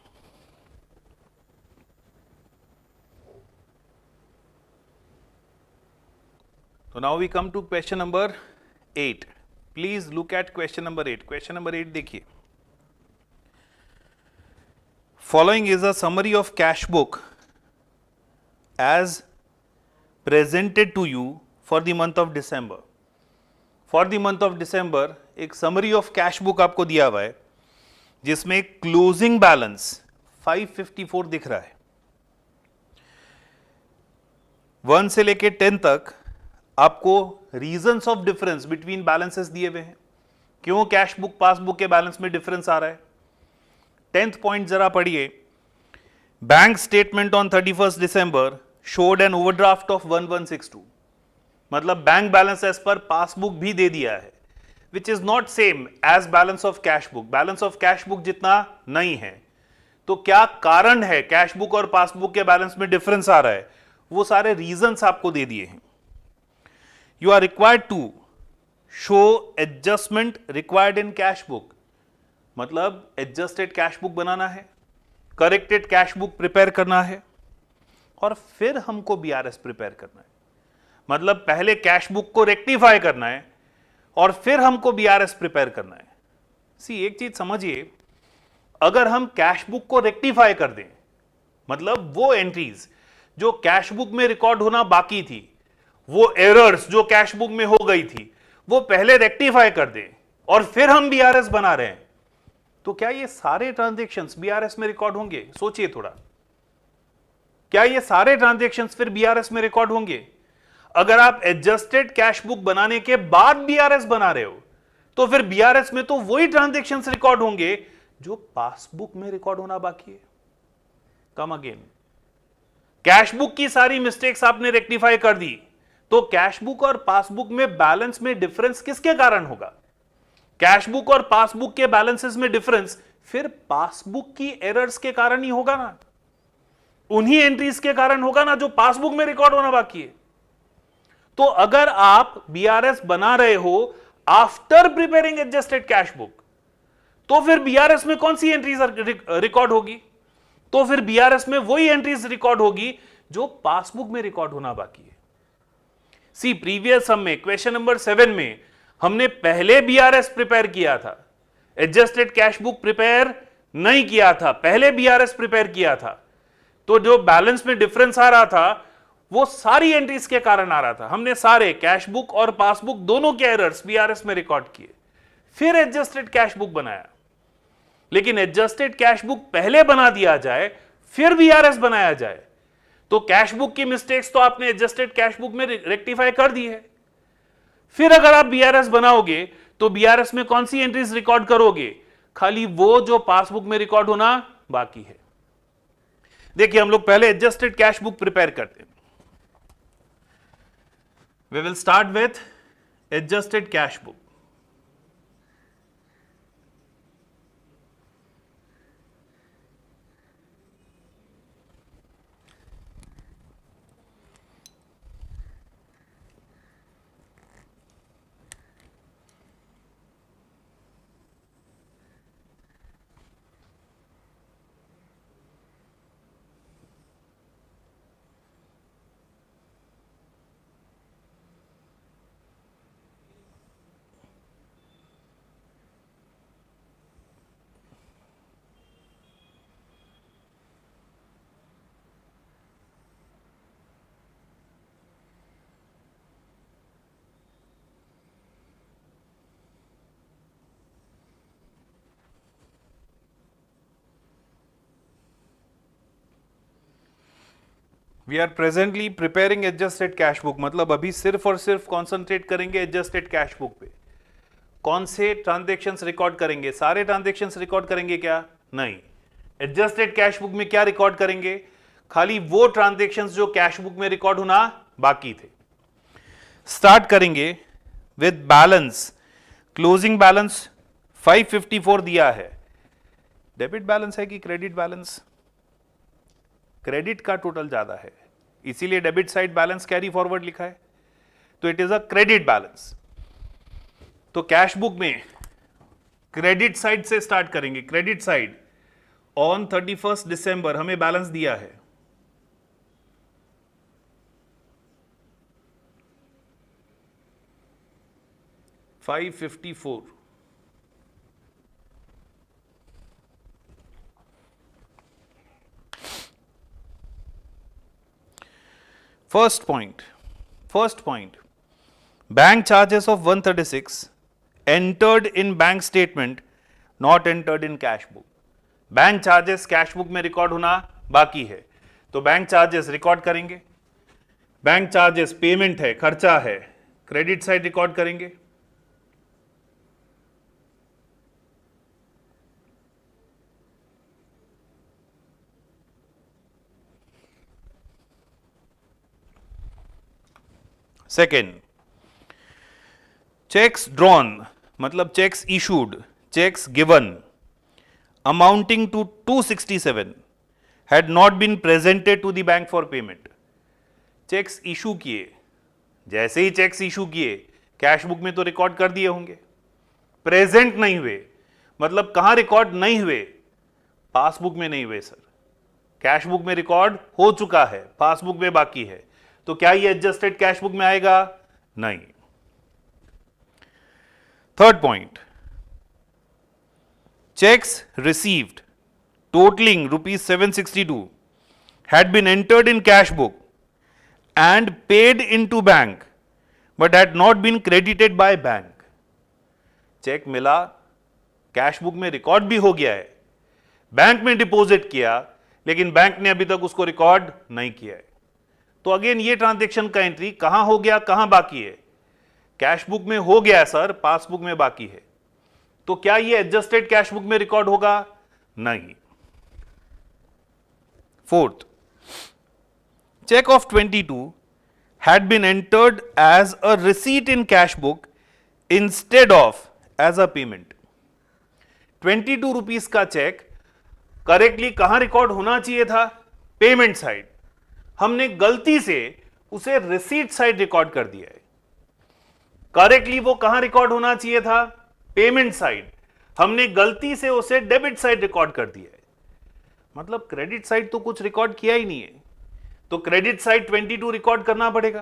तो now we come to question number 8। Please look at question number 8। Question number 8 देखिए, following is a summary of cash book as presented to you for the month of December. For the month of December एक summary of cash book आपको दिया हुआ है। जिसमें क्लोजिंग बैलेंस 554 दिख रहा है। 1 से लेके 10 तक आपको reasons of difference between balances दिए हुए हैं, क्यों कैश बुक पासबुक के बैलेंस में डिफरेंस आ रहा है। 10th पॉइंट जरा पढ़िए, bank statement on 31st December showed an overdraft of 1162, मतलब बैंक बैलेंस एज पर पासबुक भी दे दिया है, which is not same as balance of cash book. Balance of cash book जितना नहीं है। तो क्या कारण है कैश बुक और पासबुक के बैलेंस में डिफरेंस आ रहा है, वो सारे रीजंस आपको दे दिए हैं। You are required to show adjustment required in cash book, मतलब एडजस्टेड कैश बुक बनाना है, करेक्टेड कैश बुक प्रिपेयर करना है, और फिर हमको बीआरएस प्रिपेयर करना है। मतलब पहले कैश बुक को रेक्टिफाई करना है और फिर हमको बीआरएस प्रिपेयर करना है। सी एक चीज समझिए, अगर हम कैश बुक को रेक्टिफाई कर दें, मतलब वो एंट्रीज जो कैश बुक में रिकॉर्ड होना बाकी थी, वो एरर्स जो कैश बुक में हो गई थी, वो पहले रेक्टिफाई कर दें और फिर हम बीआरएस बना रहे हैं, तो क्या ये सारे ट्रांजैक्शंस बीआरएस में रिकॉर्ड होंगे? सोचिए थोड़ा, क्या ये सारे ट्रांजैक्शंस फिर बीआरएस में रिकॉर्ड होंगे? अगर आप एडजस्टेड कैश बुक बनाने के बाद बीआरएस बना रहे हो, तो फिर बीआरएस में तो वही ट्रांजैक्शंस रिकॉर्ड होंगे जो पासबुक में रिकॉर्ड होना बाकी है। कम अगेन, कैश बुक की सारी मिस्टेक्स आपने रेक्टिफाई कर दी, तो कैश बुक और पासबुक में बैलेंस में डिफरेंस किसके कारण होगा? कैश बुक और पासबुक के बैलेंसेस में डिफरेंस फिर पासबुक की एरर्स के कारण ही होगा ना, उन्हीं एंट्रीज के कारण होगा ना जो पासबुक में रिकॉर्ड होना बाकी है। तो अगर आप बीआरएस बना रहे हो after preparing adjusted cash book, तो फिर बीआरएस में कौन सी एंट्रीज रिकॉर्ड होगी? तो फिर बीआरएस में वही एंट्रीज रिकॉर्ड होगी जो पासबुक में रिकॉर्ड होना बाकी है। सी प्रीवियस सम में क्वेश्चन नंबर 7 में हमने पहले बीआरएस प्रिपेयर किया था, एडजस्टेड कैश बुक प्रिपेयर नहीं किया था, पहले बीआरएस प्रिपेयर किया था। तो जो बैलेंस में डिफरेंस आ रहा था वो सारी एंट्रीज के कारण आ रहा था। हमने सारे कैश बुक और पासबुक दोनों के एरर्स बीआरएस में रिकॉर्ड किए, फिर एडजस्टेड कैश बुक बनाया। लेकिन एडजस्टेड कैश बुक पहले बना दिया जाए फिर बीआरएस बनाया जाए, तो कैश बुक की मिस्टेक्स तो आपने एडजस्टेड कैश बुक में रेक्टिफाई कर दी है। फिर अगर आप बीआरएस बनाओगे तो बीआरएस में कौन सी एंट्रीज रिकॉर्ड करोगे? खाली वो जो पासबुक में रिकॉर्ड होना बाकी है। देखिए, हम लोग पहले एडजस्टेड कैश बुक प्रिपेयर करते हैं। We will start with adjusted cash book. We are presently preparing adjusted cash book, मतलब अभी सिर्फ और सिर्फ कॉन्सेंट्रेट करेंगे एडजस्टेड कैश बुक पे। कौन से ट्रांजैक्शंस रिकॉर्ड करेंगे? सारे ट्रांजैक्शंस रिकॉर्ड करेंगे क्या? नहीं। एडजस्टेड कैश बुक में क्या रिकॉर्ड करेंगे? खाली वो ट्रांजैक्शंस जो कैश बुक में रिकॉर्ड होना बाकी थे। स्टार्ट करेंगे विद बैलेंस, क्लोजिंग बैलेंस 554 दिया है। डेबिट बैलेंस है कि क्रेडिट बैलेंस? क्रेडिट का टोटल ज्यादा है, इसीलिए debit side balance carry forward लिखा है, तो it is a credit balance. तो कैश बुक में क्रेडिट साइड से स्टार्ट करेंगे। Credit side on 31st December हमें बैलेंस दिया है 554। First point, bank charges of 136 entered in bank statement not entered in cash book. Bank charges cash book में रिकॉर्ड होना बाकी है, तो बैंक चार्जेस रिकॉर्ड करेंगे। बैंक चार्जेस पेमेंट है, खर्चा है, क्रेडिट साइड रिकॉर्ड करेंगे। सेकेंड, चेक्स ड्रॉन मतलब cheques issued, cheques given amounting to 267 had not been presented to the bank for payment। Cheques issue किए, जैसे ही चेक्स इशू किए कैश बुक में तो रिकॉर्ड कर दिए होंगे, प्रेजेंट नहीं हुए मतलब कहां रिकॉर्ड नहीं हुए, पासबुक में नहीं हुए सर, कैश बुक में रिकॉर्ड हो चुका है, पासबुक में बाकी है, तो क्या ये एडजस्टेड कैश बुक में आएगा? नहीं। Third point, cheques received totaling rupees 762 had been entered in cash book and paid into bank but had not been credited by bank। Cheque मिला, कैश बुक में रिकॉर्ड भी हो गया है, बैंक में डिपॉजिट किया लेकिन बैंक ने अभी तक उसको रिकॉर्ड नहीं किया है, तो अगेन ये ट्रांजैक्शन का एंट्री कहां हो गया, कहां बाकी है? कैश बुक में हो गया सर, पासबुक में बाकी है, तो क्या ये एडजस्टेड कैश बुक में रिकॉर्ड होगा? नहीं। Fourth, check of 22 had been entered as a receipt in cash book instead of as a payment। 22 rupees का चेक करेक्टली कहां रिकॉर्ड होना चाहिए था? Payment side. हमने गलती से उसे रिसीट साइड रिकॉर्ड कर दिया है। करेक्टली वो कहां रिकॉर्ड होना चाहिए था? Payment side. हमने गलती से उसे डेबिट साइड रिकॉर्ड कर दिया है, मतलब क्रेडिट साइड तो कुछ रिकॉर्ड किया ही नहीं है, तो क्रेडिट साइड 22 रिकॉर्ड करना पड़ेगा,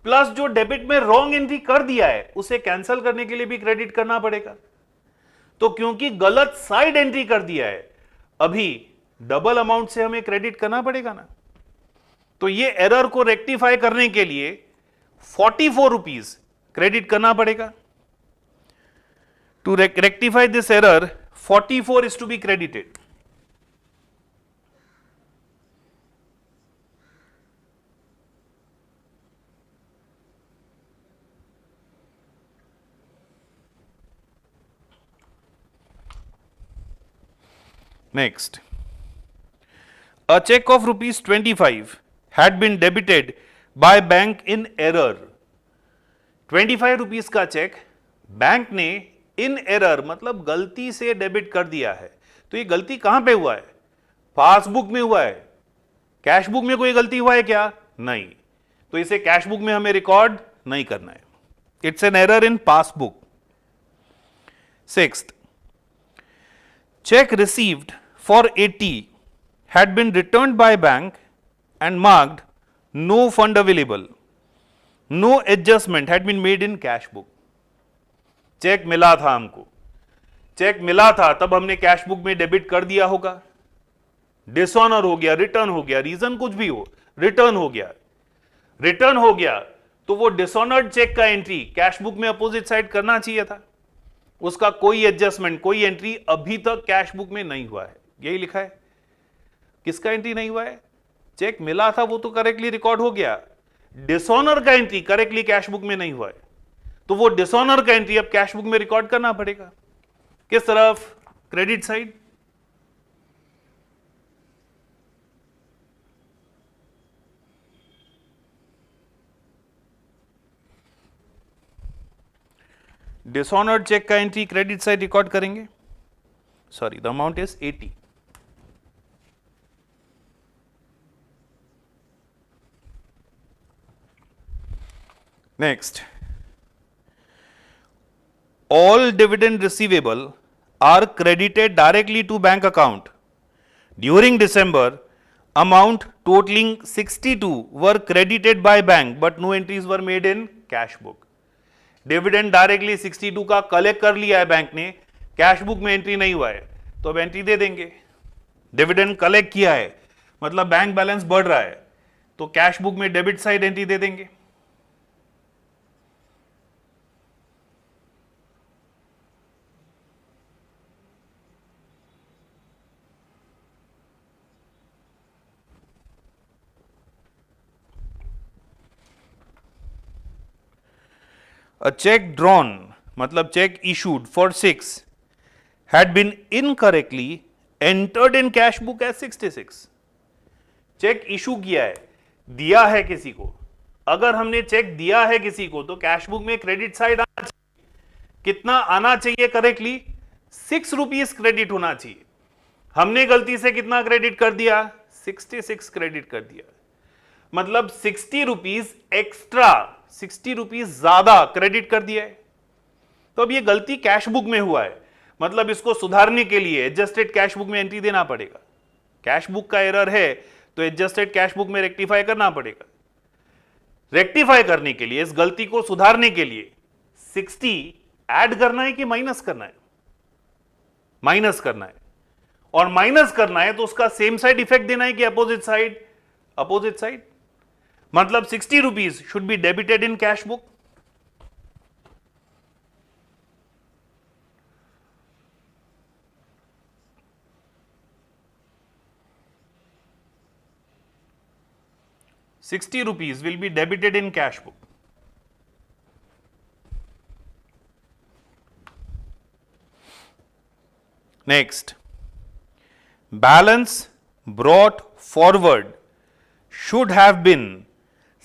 प्लस जो डेबिट में रॉन्ग एंट्री कर दिया है उसे कैंसिल करने के लिए भी क्रेडिट करना पड़ेगा। तो क्योंकि गलत साइड एंट्री कर दिया है, अभी डबल अमाउंट से हमें क्रेडिट करना पड़ेगा ना, तो ये एरर को रेक्टिफाई करने के लिए 44 रुपीज क्रेडिट करना पड़ेगा। To rectify this error 44 is to be credited. Next, a check of rupees 25 had been debited by bank in error। 25 rupees का चेक बैंक ने इन एरर मतलब गलती से डेबिट कर दिया है, तो ये गलती कहां पे हुआ है? पासबुक में हुआ है। कैश बुक में कोई गलती हुआ है क्या? नहीं, तो इसे कैश बुक में हमें रिकॉर्ड नहीं करना है, it's an error in passbook. Sixth, check received for 80 had been returned by bank and marked no fund available, no adjustment had been made in cash book। Cheque मिला था हमको, चेक मिला था तब हमने कैश बुक में डेबिट कर दिया होगा, डिसऑनर हो गया, रिटर्न हो गया, रीजन कुछ भी हो, रिटर्न हो गया, रिटर्न हो गया तो वो डिसऑनर्ड चेक का एंट्री कैश बुक में अपोजिट साइड करना चाहिए था, उसका कोई एडजस्टमेंट, कोई एंट्री अभी तक कैश बुक में नहीं हुआ है, यही लिखा है। किसका एंट्री नहीं हुआ है? चेक मिला था वो तो करेक्टली रिकॉर्ड हो गया, डिसऑनर का एंट्री करेक्टली कैश बुक में नहीं हुआ है, तो वो डिसऑनर का एंट्री अब कैश बुक में रिकॉर्ड करना पड़ेगा। किस तरफ? Credit side. डिसऑनर्ड चेक का एंट्री क्रेडिट साइड रिकॉर्ड करेंगे। Sorry, the amount is 80। Next, all dividend receivable are credited directly to bank account during December, amount totaling 62 were credited by bank but no entries were made in cash book। Dividend directly 62 का कलेक्ट कर लिया है बैंक ने, कैश बुक में एंट्री नहीं हुआ है, तो अब एंट्री दे देंगे। डिविडेंड कलेक्ट किया है मतलब बैंक बैलेंस बढ़ रहा है, तो कैश बुक में डेबिट साइड एंट्री दे देंगे। a check drawn मतलब check issued for 6 had been incorrectly entered in cash book as 66. Cheque issue किया है, दिया है किसी को, अगर हमने चेक दिया है किसी को तो कैश बुक में क्रेडिट साइड आना चाहिए, कितना आना चाहिए करेक्टली, 6 रुपीज क्रेडिट होना चाहिए, हमने गलती से कितना क्रेडिट कर दिया, 66 क्रेडिट कर दिया, मतलब 60 रुपीज एक्स्ट्रा, 60 रुपीज ज्यादा क्रेडिट कर दिया है। तो अब ये गलती कैश बुक में हुआ है, मतलब इसको सुधारने के लिए एडजस्टेड कैश बुक में एंट्री देना पड़ेगा। कैश बुक का एरर है तो एडजस्टेड कैश बुक में रेक्टिफाई करना पड़ेगा। रेक्टिफाई करने के लिए, इस गलती को सुधारने के लिए 60 ऐड करना है कि माइनस करना है, माइनस करना है, और माइनस करना है तो उसका सेम साइड इफेक्ट देना है कि अपोजिट साइड, अपोजिट साइड, मतलब 60 rupees should be debited in cash book. ₹60 will be debited in cash book. Next, balance brought forward should have been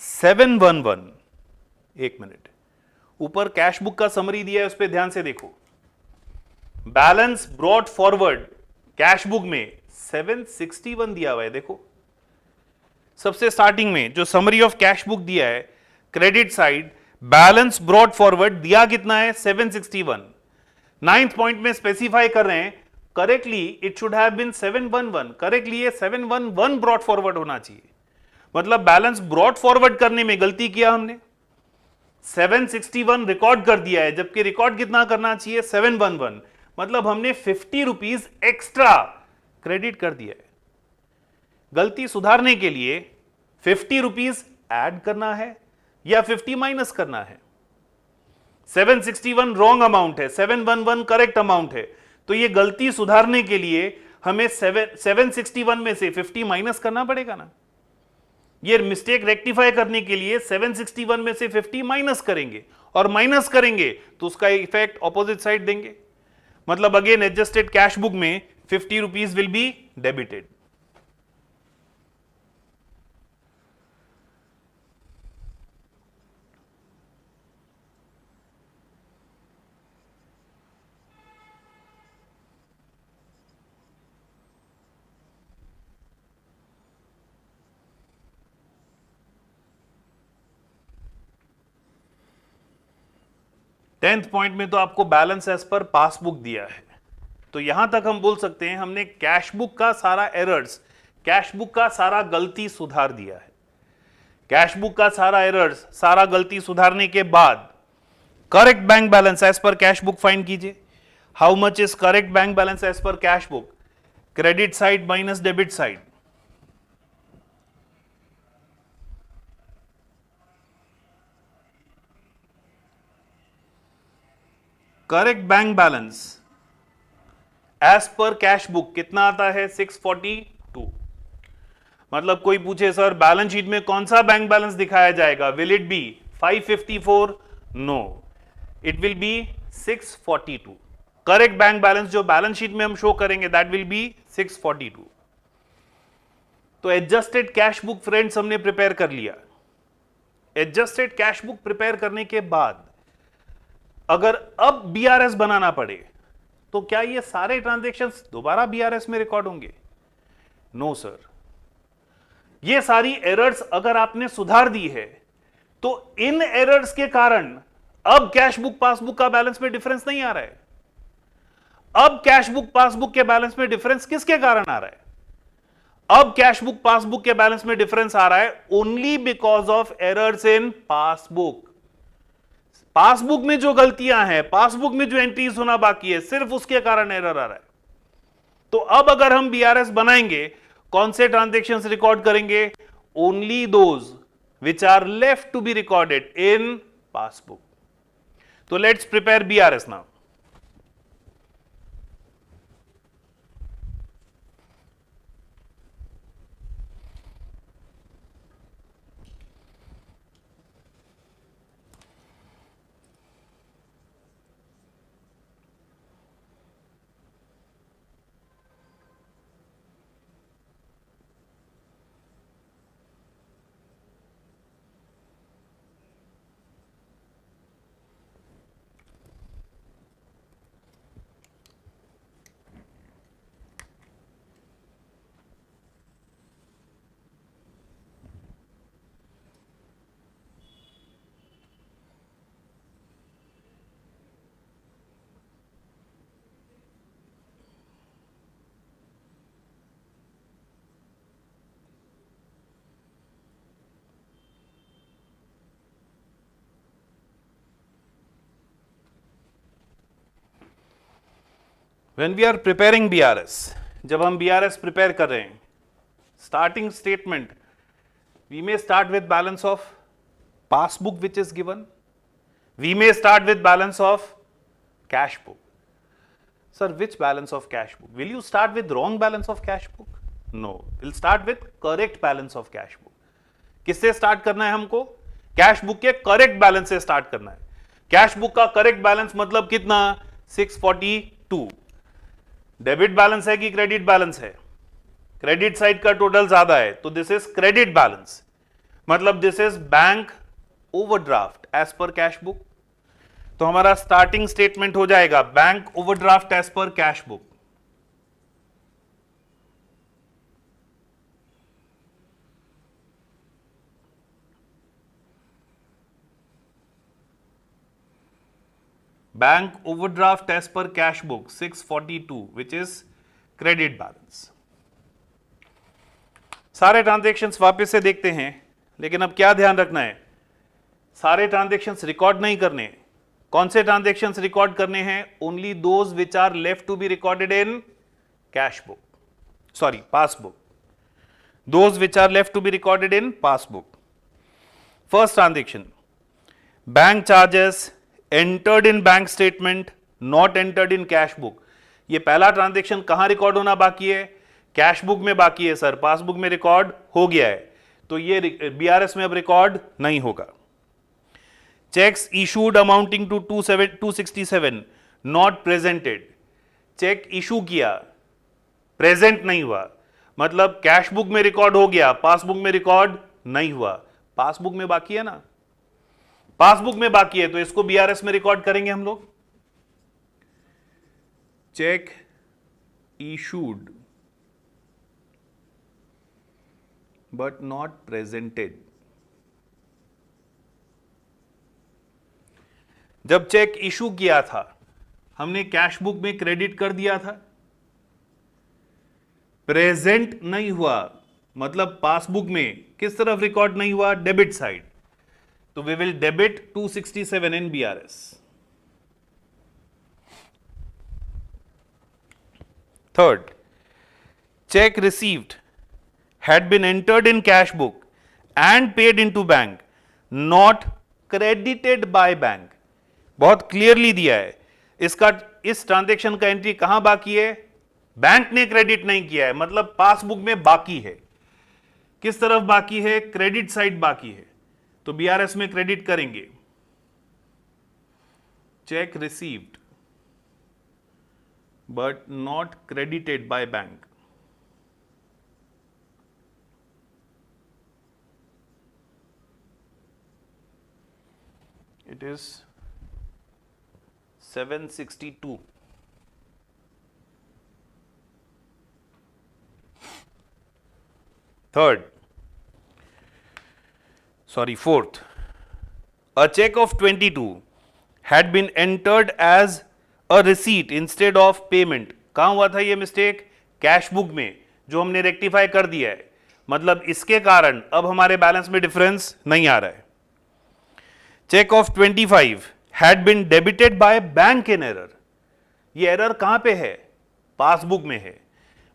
711. एक मिनट, ऊपर कैश बुक का समरी दिया है, उस पर ध्यान से देखो। Balance brought forward cash book में 761 दिया हुआ है, देखो सबसे स्टार्टिंग में जो समरी ऑफ कैश बुक दिया है, credit side balance brought forward दिया कितना है, 761। नाइन्थ पॉइंट में स्पेसिफाई कर रहे हैं correctly it should have been 711, correctly ये 711 ब्रॉट फॉरवर्ड होना चाहिए, मतलब बैलेंस ब्रॉट फॉरवर्ड करने में गलती किया हमने, 761 रिकॉर्ड कर दिया है, जबकि रिकॉर्ड कितना करना चाहिए, 711, मतलब हमने 50 रुपीज एक्स्ट्रा क्रेडिट कर दिया है। गलती सुधारने के लिए 50 रुपीज ऐड करना है या 50 माइनस करना है। 761 रॉन्ग अमाउंट है, 711 करेक्ट अमाउंट है, तो ये गलती सुधारने के लिए हमें 761 में से 50 माइनस करना पड़ेगा ना। ये मिस्टेक रेक्टिफाई करने के लिए 761 में से 50 माइनस करेंगे, और माइनस करेंगे तो उसका इफेक्ट ऑपोजिट साइड देंगे, मतलब अगेन एडजस्टेड कैश बुक में 50 rupees will be debited. Tenth point में तो आपको बैलेंस एज पर पासबुक दिया है, तो यहां तक हम बोल सकते हैं हमने कैश बुक का सारा एरर्स, कैश बुक का सारा गलती सुधार दिया है। कैश बुक का सारा एरर्स, सारा गलती सुधारने के बाद करेक्ट बैंक बैलेंस एज पर कैश बुक फाइंड कीजिए। How much is correct bank balance as पर cash book, credit side minus debit side, correct bank balance as पर कैश बुक कितना आता है, 642। मतलब कोई पूछे सर बैलेंस शीट में कौन सा बैंक बैलेंस दिखाया जाएगा, will it be 554? No, it will be 642। Correct bank balance जो बैलेंस शीट में हम शो करेंगे दैट विल बी 642। तो एडजस्टेड कैश बुक फ्रेंड्स हमने प्रिपेयर कर लिया। एडजस्टेड कैश बुक प्रिपेयर करने के बाद अगर अब बीआरएस बनाना पड़े तो क्या ये सारे ट्रांजैक्शंस दोबारा बीआरएस में रिकॉर्ड होंगे? No sir. ये सारी एरर्स अगर आपने सुधार दी है तो इन एरर्स के कारण अब कैश बुक पासबुक का बैलेंस में डिफरेंस नहीं आ रहा है। अब कैश बुक पासबुक के बैलेंस में डिफरेंस किसके कारण आ रहा है? अब कैश बुक पासबुक के बैलेंस में डिफरेंस आ रहा है only because of errors in passbook. Passbook में जो गलतियां हैं, पासबुक में जो एंट्रीज होना बाकी है, सिर्फ उसके कारण एरर आ रहा है। तो अब अगर हम बीआरएस बनाएंगे, कौन से ट्रांजैक्शंस रिकॉर्ड करेंगे? Only those which are left to be recorded in passbook. तो let's prepare BRS now. When we are preparing BRS, जब हम BRS प्रिपेयर कर रहे हैं, starting statement, we may start with balance of passbook which is given. We may start with balance of cash book. Sir, which balance of cash book? Will you start with wrong balance of cash book? No, we'll start with correct balance of cash book. किससे स्टार्ट करना है हमको? कैश बुक के करेक्ट बैलेंस से स्टार्ट करना है. कैश बुक का करेक्ट बैलेंस मतलब कितना? 642. डेबिट बैलेंस है कि क्रेडिट बैलेंस है? क्रेडिट साइड का टोटल ज्यादा है, तो दिस इज क्रेडिट बैलेंस, मतलब this is bank overdraft as पर कैश बुक. तो हमारा स्टार्टिंग स्टेटमेंट हो जाएगा बैंक ओवरड्राफ्ट एज पर cash book. Bank overdraft as पर cash book 642 which is credit balance. सारे ट्रांजैक्शंस वापस से देखते हैं, लेकिन अब क्या ध्यान रखना है, सारे ट्रांजैक्शंस रिकॉर्ड नहीं करने. कौन से ट्रांजैक्शंस रिकॉर्ड करने हैं? Only those which are left to be recorded in cash book, sorry passbook. Those which are left to be recorded in passbook. First transaction, bank charges entered in bank statement, not entered in cash book. ये पहला ट्रांजैक्शन कहां रिकॉर्ड होना बाकी है? कैश बुक में बाकी है सर, पासबुक में रिकॉर्ड हो गया है, तो ये बीआरएस में अब रिकॉर्ड नहीं होगा. Cheques issued amounting to 267 not presented. Cheque issue किया, प्रेजेंट नहीं हुआ, मतलब कैश बुक में रिकॉर्ड हो गया, पासबुक में रिकॉर्ड नहीं हुआ. पासबुक में बाकी है ना, पासबुक में बाकी है, तो इसको बीआरएस में रिकॉर्ड करेंगे हम लोग. Check issued but not presented. जब चेक इशू किया था हमने कैश बुक में क्रेडिट कर दिया था, प्रेजेंट नहीं हुआ, मतलब पासबुक में किस तरफ रिकॉर्ड नहीं हुआ? Debit side. तो we will debit 267 in BRS. Third, check received had been entered in cash book and paid into bank, not credited by bank. बहुत क्लियरली दिया है. इसका, इस ट्रांजैक्शन का एंट्री कहां बाकी है? बैंक ने क्रेडिट नहीं किया है, मतलब पासबुक में बाकी है. किस तरफ बाकी है? क्रेडिट साइड बाकी है, तो बीआरएस में क्रेडिट करेंगे. Check received but not credited by bank. It is 762. Fourth, a check of 22 had been entered as a receipt instead of payment. कहां हुआ था ये मिस्टेक? कैश बुक में, जो हमने रेक्टिफाई कर दिया है, मतलब इसके कारण अब हमारे बैलेंस में डिफरेंस नहीं आ रहा है. Cheque of 25 had been debited by bank in error. ये एरर कहां पे है? पासबुक में है.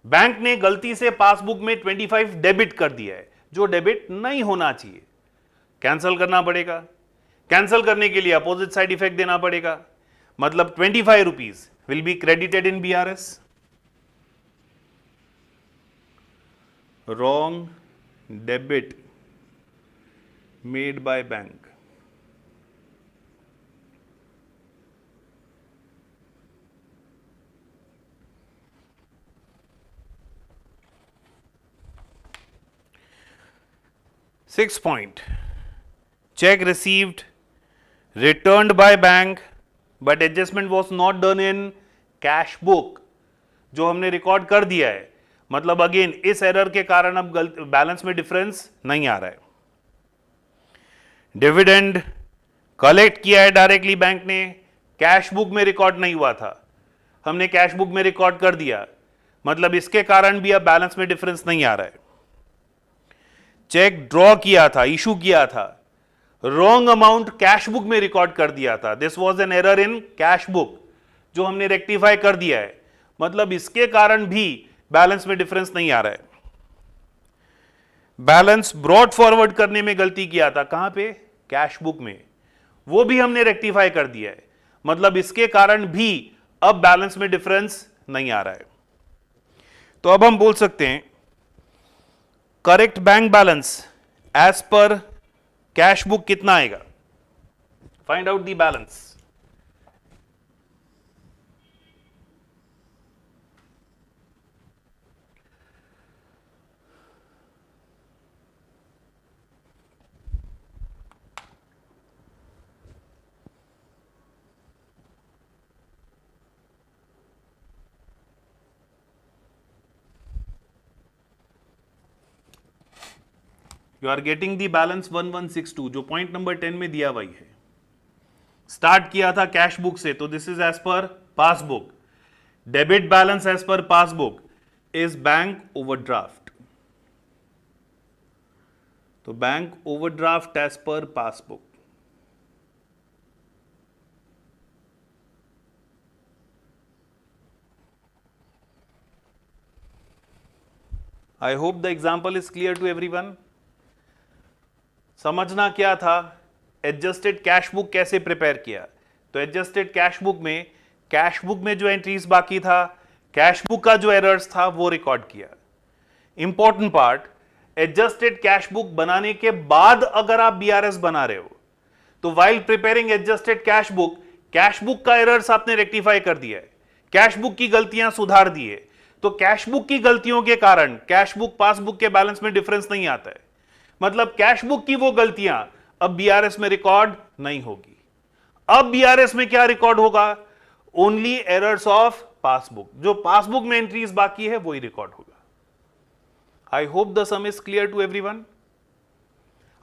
बैंक ने गलती से पासबुक में 25 डेबिट कर दिया है, जो डेबिट नहीं होना चाहिए. कैंसिल करना पड़ेगा. कैंसिल करने के लिए अपोजिट साइड इफेक्ट देना पड़ेगा, मतलब 25 rupees will be credited in BRS. Wrong debit made by bank. Sixth point, check received, returned by bank, but adjustment was not done in cash book. जो हमने रिकॉर्ड कर दिया है, मतलब अगेन इस एरर के कारण अब बैलेंस में डिफरेंस नहीं आ रहा है. डिविडेंड कलेक्ट किया है डायरेक्टली बैंक ने, कैश बुक में रिकॉर्ड नहीं हुआ था, हमने कैश बुक में रिकॉर्ड कर दिया, मतलब इसके कारण भी अब बैलेंस में डिफरेंस नहीं आ रहा है. चेक ड्रॉ किया था, इशू किया था, रॉन्ग अमाउंट कैश बुक में रिकॉर्ड कर दिया था. This was an error in cash book, जो हमने रेक्टिफाई कर दिया है, मतलब इसके कारण भी बैलेंस में डिफरेंस नहीं आ रहा है। बैलेंस ब्रॉड फॉरवर्ड करने में गलती किया था, कहां पे? कैश बुक में, वो भी हमने रेक्टिफाई कर दिया है, मतलब इसके कारण भी अब बैलेंस में डिफरेंस नहीं आ रहा है। तो अब हम बोल सकते हैं करेक्ट बैंक बैलेंस एज पर कैश बुक कितना आएगा? Find out the balance. You are getting the balance 1162, जो पॉइंट नंबर 10 में दिया वही है। स्टार्ट किया था कैश बुक से, तो दिस इज एज पर पासबुक। डेबिट बैलेंस एज पर पासबुक इज बैंक ओवरड्राफ्ट, तो बैंक ओवरड्राफ्ट एज पर passbook. I hope the example is clear to everyone. समझना क्या था, एडजस्टेड कैश बुक कैसे प्रिपेयर किया। तो एडजस्टेड कैश बुक में जो एंट्रीज बाकी था, कैश बुक का जो एरर्स था वो रिकॉर्ड किया। Important part, adjusted cash book बनाने के बाद अगर आप बीआरएस बना रहे हो तो while preparing adjusted cash book का एरर्स आपने रेक्टिफाई कर दिया है, कैश बुक की गलतियां सुधार दी है। तो कैश बुक की गलतियों के कारण कैश बुक पासबुक के बैलेंस में डिफरेंस नहीं आता है, मतलब कैश बुक की वो गलतियां अब बीआरएस में रिकॉर्ड नहीं होगी। अब बीआरएस में क्या रिकॉर्ड होगा? ओनली एरर्स ऑफ पासबुक, जो पासबुक में एंट्रीज बाकी है वही रिकॉर्ड होगा। I hope the sum is clear to everyone.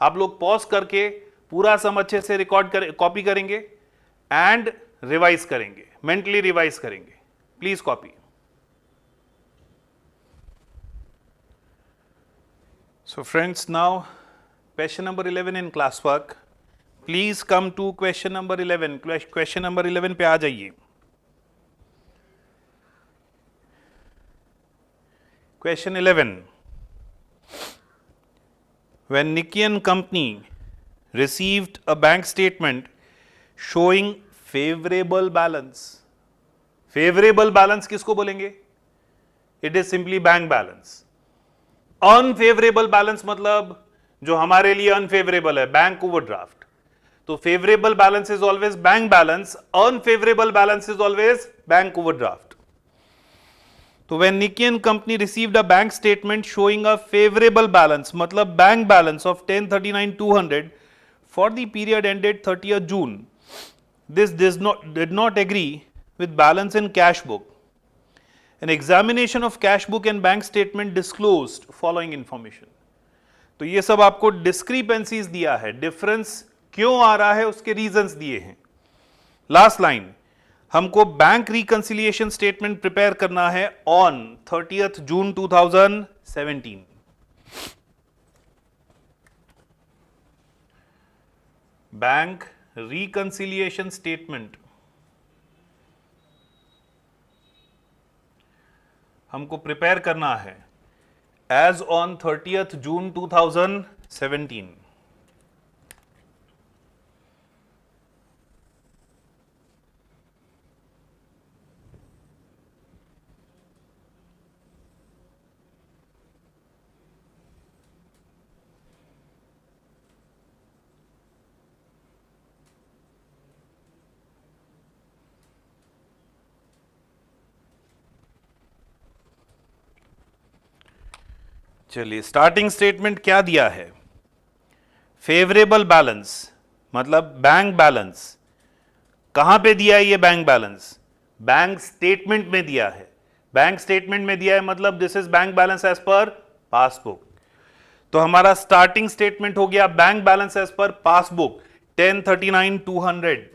आप लोग पॉज करके पूरा सम अच्छे से रिकॉर्ड कॉपी करेंगे एंड रिवाइज करेंगे, मेंटली रिवाइज करेंगे। Please copy. So friends, now question number 11 in classwork. Please come to question number 11. Question number 11 पे आ जाइए। Question 11. When Nicky and Company received a bank statement showing favorable balance. Favorable balance किसको बोलेंगे? It is simply bank balance. Unfavourable balance मतलब जो हमारे लिए अनफेवरेबल है, बैंक ओवरड्राफ्ट। तो favourable balance is always bank balance, unfavourable balance is always bank overdraft. तो when Nikki and company received a bank statement showing a favourable balance, मतलब bank balance of 1039,200 for the period ended 30th June, this did not agree with balance in cash book. An examination of cash book and bank statement disclosed following information. तो ये सब आपको डिस्क्रिपेंसीज दिया है, डिफरेंस क्यों आ रहा है उसके रीजंस दिए हैं। लास्ट लाइन, हमको बैंक रिकंसिलिएशन स्टेटमेंट प्रिपेयर करना है on 30th June 2017। Bank reconciliation statement हमको प्रिपेयर करना है एज ऑन 30th June 2017। चलिए, स्टार्टिंग स्टेटमेंट क्या दिया है? फेवरेबल बैलेंस मतलब बैंक बैलेंस। कहां पे दिया है ये बैंक बैलेंस? बैंक स्टेटमेंट में दिया है। बैंक स्टेटमेंट में दिया है मतलब this is bank balance as पर पासबुक। तो हमारा स्टार्टिंग स्टेटमेंट हो गया बैंक बैलेंस एज पर पासबुक 1039,200।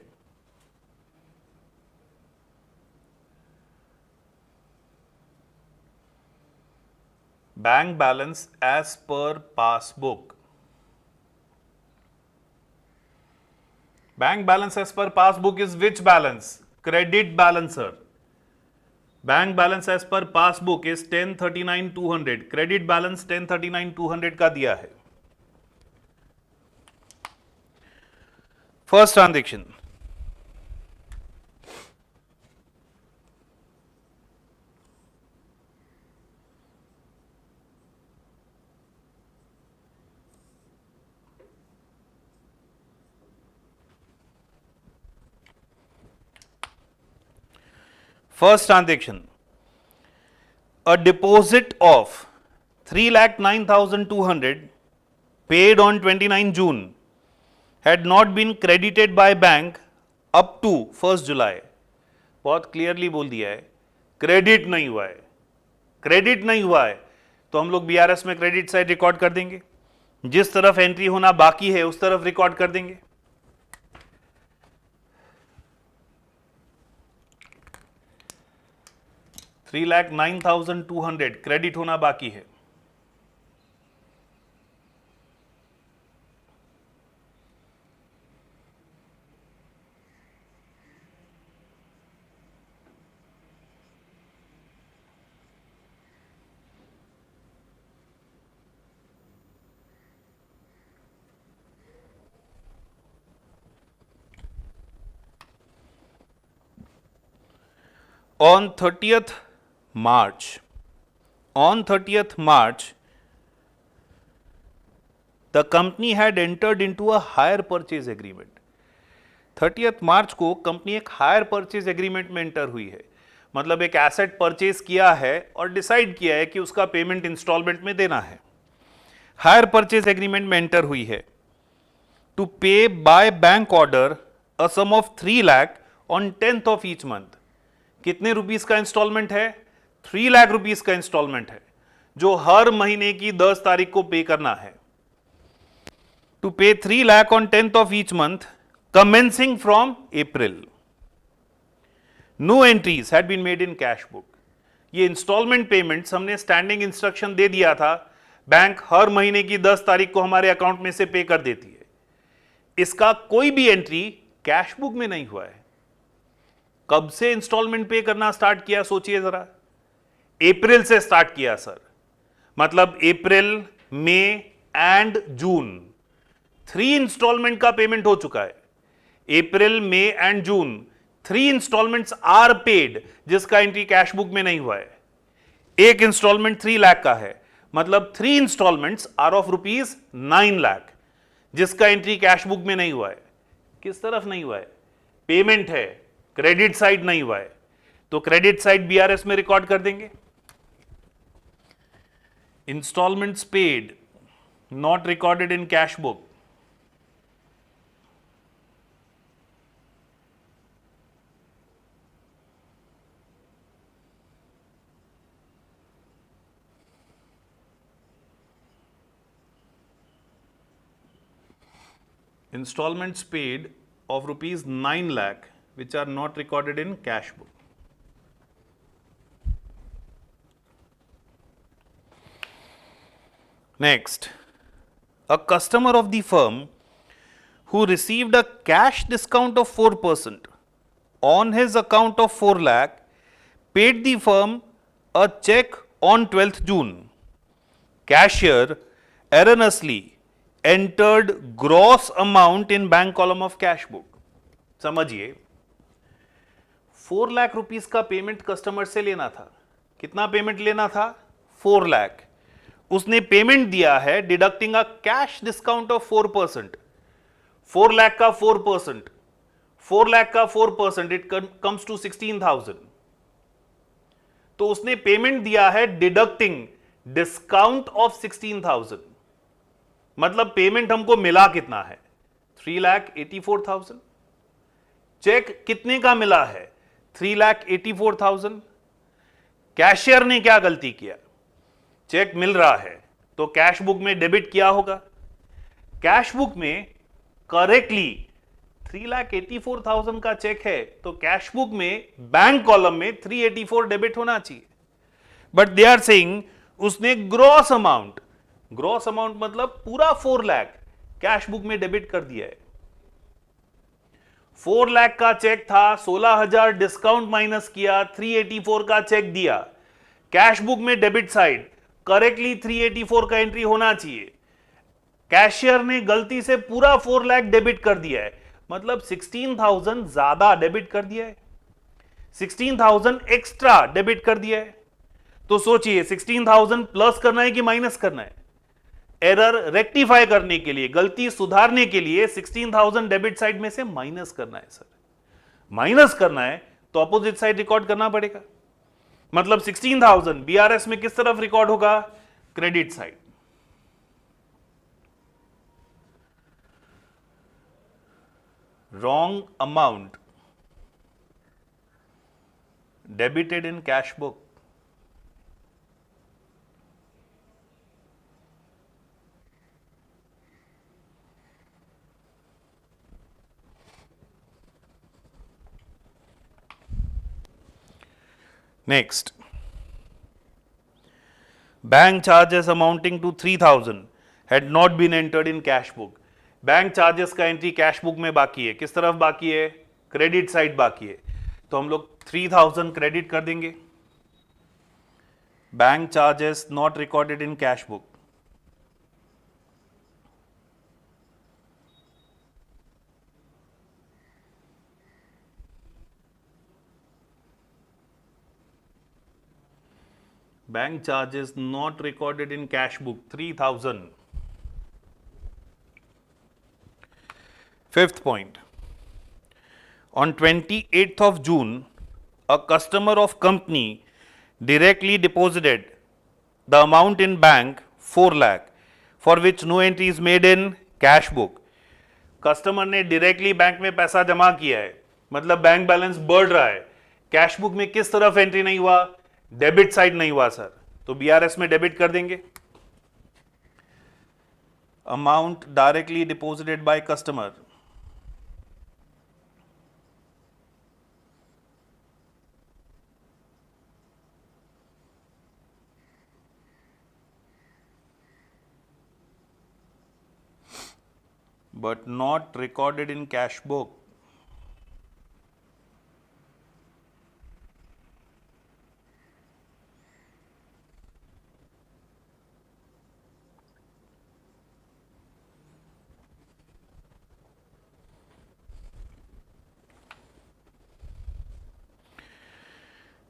बैंक बैलेंस एज पर पासबुक। बैंक बैलेंस एज पर passbook is which balance? Credit balance sir. Bank balance as पर पासबुक इज 1039,200, क्रेडिट बैलेंस 1039,200 का दिया है। First transaction, a deposit of 3,09,200 paid on 29 June had not been credited by bank up to 1st July। बहुत क्लियरली बोल दिया है, क्रेडिट नहीं हुआ है। क्रेडिट नहीं हुआ है तो हम लोग बीआरएस में क्रेडिट साइड रिकॉर्ड कर देंगे, जिस तरफ एंट्री होना बाकी है उस तरफ रिकॉर्ड कर देंगे। $3,09,200 क्रेडिट होना बाकी है। On 30th March, the company had entered into a hire purchase agreement। 30th मार्च को कंपनी एक हायर परचेज एग्रीमेंट में एंटर हुई है, मतलब एक एसेट परचेज किया है और डिसाइड किया है कि उसका पेमेंट इंस्टॉलमेंट में देना है। हायर परचेज एग्रीमेंट में एंटर हुई है to pay by bank order a sum of 3 lakh on 10th of each month. कितने रुपीस का इंस्टॉलमेंट है? 3 लाख रुपीस का इंस्टॉलमेंट है जो हर महीने की 10 तारीख को पे करना है। टू पे 3 lakh on 10th of each month commencing from April। No entries had been made in cash book। ये इंस्टॉलमेंट पेमेंट्स हमने स्टैंडिंग इंस्ट्रक्शन दे दिया था, बैंक हर महीने की 10 तारीख को हमारे अकाउंट में से पे कर देती है। इसका कोई भी एंट्री कैश बुक में नहीं हुआ है। कब से इंस्टॉलमेंट पे करना स्टार्ट किया सोचिए जरा। अप्रैल से स्टार्ट किया सर, मतलब April, May and June 3 installment का पेमेंट हो चुका है। April, May and June 3 installments are paid, जिसका एंट्री कैश बुक में नहीं हुआ है। एक इंस्टॉलमेंट 3 लाख का है, मतलब 3 installments are of rupees 9 lakh, जिसका एंट्री कैश बुक में नहीं हुआ है। किस तरफ नहीं हुआ है? पेमेंट है, क्रेडिट साइड नहीं हुआ है, तो क्रेडिट साइड बीआरएस में रिकॉर्ड कर देंगे। Installments paid not recorded in cash book. Installments paid of rupees 9 lakh which are not recorded in cash book। Next, a customer of the firm who received a cash discount of 4% on his account of 4 lakh paid the firm a check on 12th June। Cashier erroneously entered gross amount in bank column of cash book। समझिए, 4 लाख रुपीस का पेमेंट कस्टमर से लेना था। कितना पेमेंट लेना था? 4 लाख। उसने पेमेंट दिया है deducting a cash discount of 4%। 4 lakh का 4%, 4 लाख का 4%, इट कम्स टू 16,000। तो उसने पेमेंट दिया है डिडक्टिंग डिस्काउंट ऑफ 16,000, मतलब पेमेंट हमको मिला कितना है? 3,84,000। चेक कितने का मिला है? 3,84,000। कैशियर ने क्या गलती किया? चेक मिल रहा है तो कैश बुक में डेबिट किया होगा। कैश बुक में करेक्टली 3,84,000 का चेक है तो कैश बुक में बैंक कॉलम में 384 डेबिट होना चाहिए। बट दे आर सेइंग उसने ग्रॉस अमाउंट मतलब पूरा 4 लाख कैश बुक में डेबिट कर दिया है। 4 लाख का चेक था, 16,000 डिस्काउंट माइनस किया, 384 का चेक दिया। कैश बुक में डेबिट साइड करेक्टली 384 का एंट्री होना चाहिए। कैशियर ने गलती से पूरा 4 लाख डेबिट कर दिया है, मतलब 16,000 ज्यादा डेबिट कर दिया है, 16,000 एक्स्ट्रा डेबिट कर दिया है। तो सोचिए 16,000 प्लस करना है कि माइनस करना है? एरर रेक्टिफाई करने के लिए, गलती सुधारने के लिए 16,000 डेबिट साइड में से माइनस करना है। सर माइनस करना है तो अपोजिट साइड रिकॉर्ड करना पड़ेगा। मतलब 16,000 बीआरएस में किस तरफ रिकॉर्ड होगा? Credit side. Wrong amount debited in cash book. Next, bank charges amounting to 3,000 had not been entered in cash book. Bank charges का एंट्री कैश बुक में बाकी है। किस तरफ बाकी है? क्रेडिट साइड बाकी है। तो हम लोग 3,000 क्रेडिट कर देंगे। Bank charges not recorded in cash book. Bank charges not recorded in cash book 3,000. Fifth point. On 28th of June, a customer of company directly deposited the amount in bank 4 lakh for which no entry is made in cash book. Customer ने डायरेक्टली बैंक में पैसा जमा किया है, मतलब बैंक बैलेंस बढ़ रहा है। कैश बुक में किस तरफ एंट्री नहीं हुआ? डेबिट साइड नहीं हुआ सर, तो बीआरएस में डेबिट कर देंगे। Amount directly deposited by customer. but not recorded in cash book.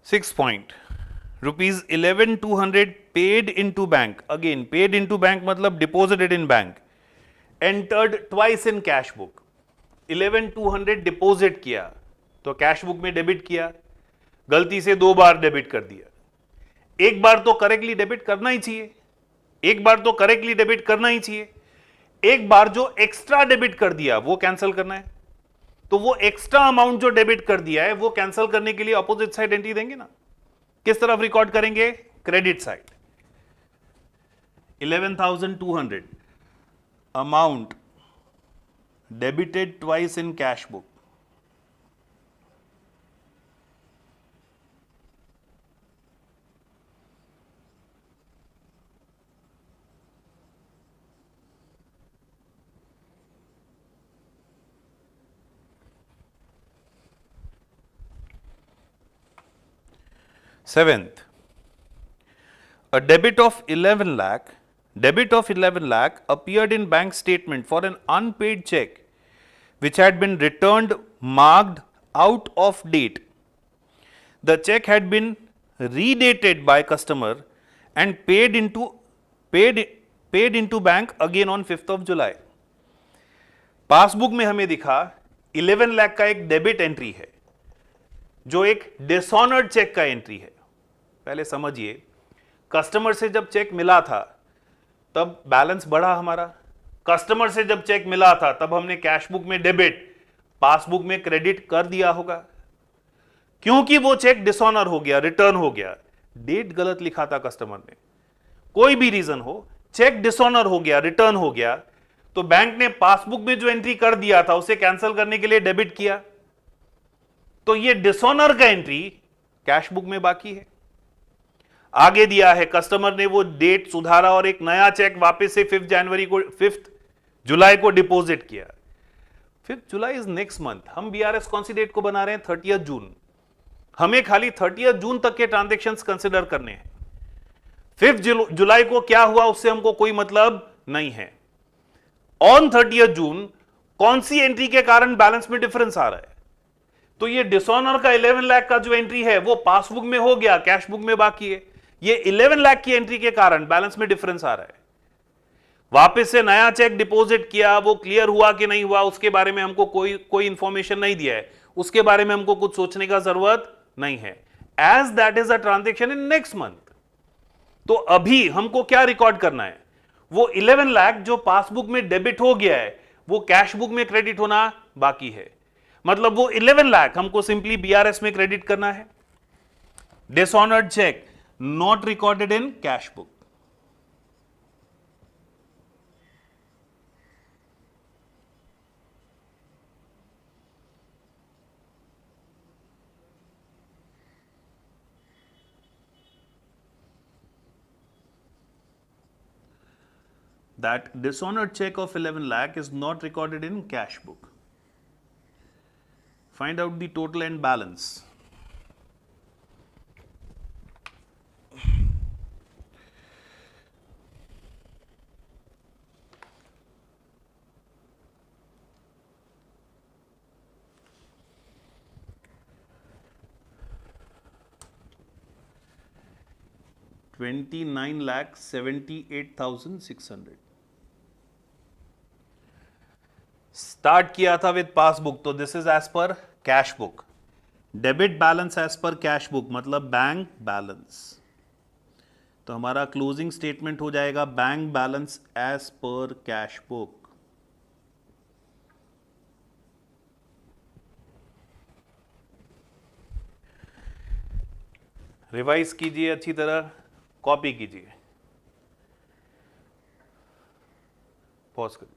Sixth point, rupees 11,200 paid into bank. Again, paid into bank मतलब deposited in bank. Entered twice in cash book. 11,200 deposit किया तो कैश बुक में डेबिट किया, गलती से 2 बार डेबिट कर दिया। एक बार तो करेक्टली डेबिट करना ही चाहिए, एक बार तो करेक्टली डेबिट करना ही चाहिए। एक बार जो एक्स्ट्रा डेबिट कर दिया वो कैंसिल करना है, तो वो एक्स्ट्रा अमाउंट जो डेबिट कर दिया है वो कैंसिल करने के लिए अपोजिट साइड एंट्री देंगे ना। किस तरफ रिकॉर्ड करेंगे? Credit side. 11,200 amount debited twice in cash book. Seventh, a debit of 11 lakh appeared in bank statement for an unpaid check which had been returned marked out of date. The check had been redated by customer and paid into bank again on 5th of July. Passbook में हमें दिखा 11 लाख का एक डेबिट एंट्री है जो एक डिसऑनर्ड चेक का एंट्री है। पहले समझिए, कस्टमर से जब चेक मिला था तब बैलेंस बढ़ा हमारा। कस्टमर से जब चेक मिला था तब हमने कैश बुक में डेबिट, पासबुक में क्रेडिट कर दिया होगा। क्योंकि वो चेक डिसऑनर हो गया, रिटर्न हो गया, डेट गलत लिखा था कस्टमर ने, कोई भी रीजन हो, चेक डिसऑनर हो गया, रिटर्न हो गया, तो बैंक ने पासबुक में जो एंट्री कर दिया था उसे कैंसिल करने के लिए डेबिट किया। तो ये डिसऑनर का एंट्री कैश बुक में बाकी है। आगे दिया है कस्टमर ने वो डेट सुधारा और एक नया चेक वापस से 5 जुलाई को डिपॉजिट किया। 5th July is next month. हम बीआरएस कौन सी डेट को बना रहे हैं? 30th जून. हमें खाली 30th जून तक के ट्रांजेक्शंस कंसिडर करने हैं. 5th जुलाई को क्या हुआ उससे हमको कोई मतलब नहीं है. ऑन 30th जून कौन सी एंट्री के कारण बैलेंस में डिफरेंस आ रहा है? तो ये डिसऑनर का 11 लाख का जो एंट्री है वो पासबुक में हो गया, कैश बुक में बाकी है. ये 11 लाख की एंट्री के कारण बैलेंस में डिफरेंस आ रहा है. वापस से नया चेक डिपॉजिट किया, वो क्लियर हुआ कि नहीं हुआ उसके बारे में हमको कोई इंफॉर्मेशन नहीं दिया है, उसके बारे में हमको कुछ सोचने का जरूरत नहीं है. As that is a transaction in next month. तो अभी हमको क्या रिकॉर्ड करना है? वो 11 लाख जो पासबुक में डेबिट हो गया है वो कैश बुक में क्रेडिट होना बाकी है. मतलब वो 11 लाख हमको सिंपली बीआरएस में क्रेडिट करना है. Dishonoured cheque not recorded in cash book. That dishonored check of 11 lakh is not recorded in cash book. Find out the total and balance. $29,78,600. Start किया था विद पासबुक, तो दिस इज एज पर cash book. Debit balance as पर कैश बुक मतलब बैंक बैलेंस. तो हमारा क्लोजिंग स्टेटमेंट हो जाएगा बैंक बैलेंस एज पर कैश बुक. रिवाइज कीजिए अच्छी तरह, कॉपी कीजिए. पॉज करिए.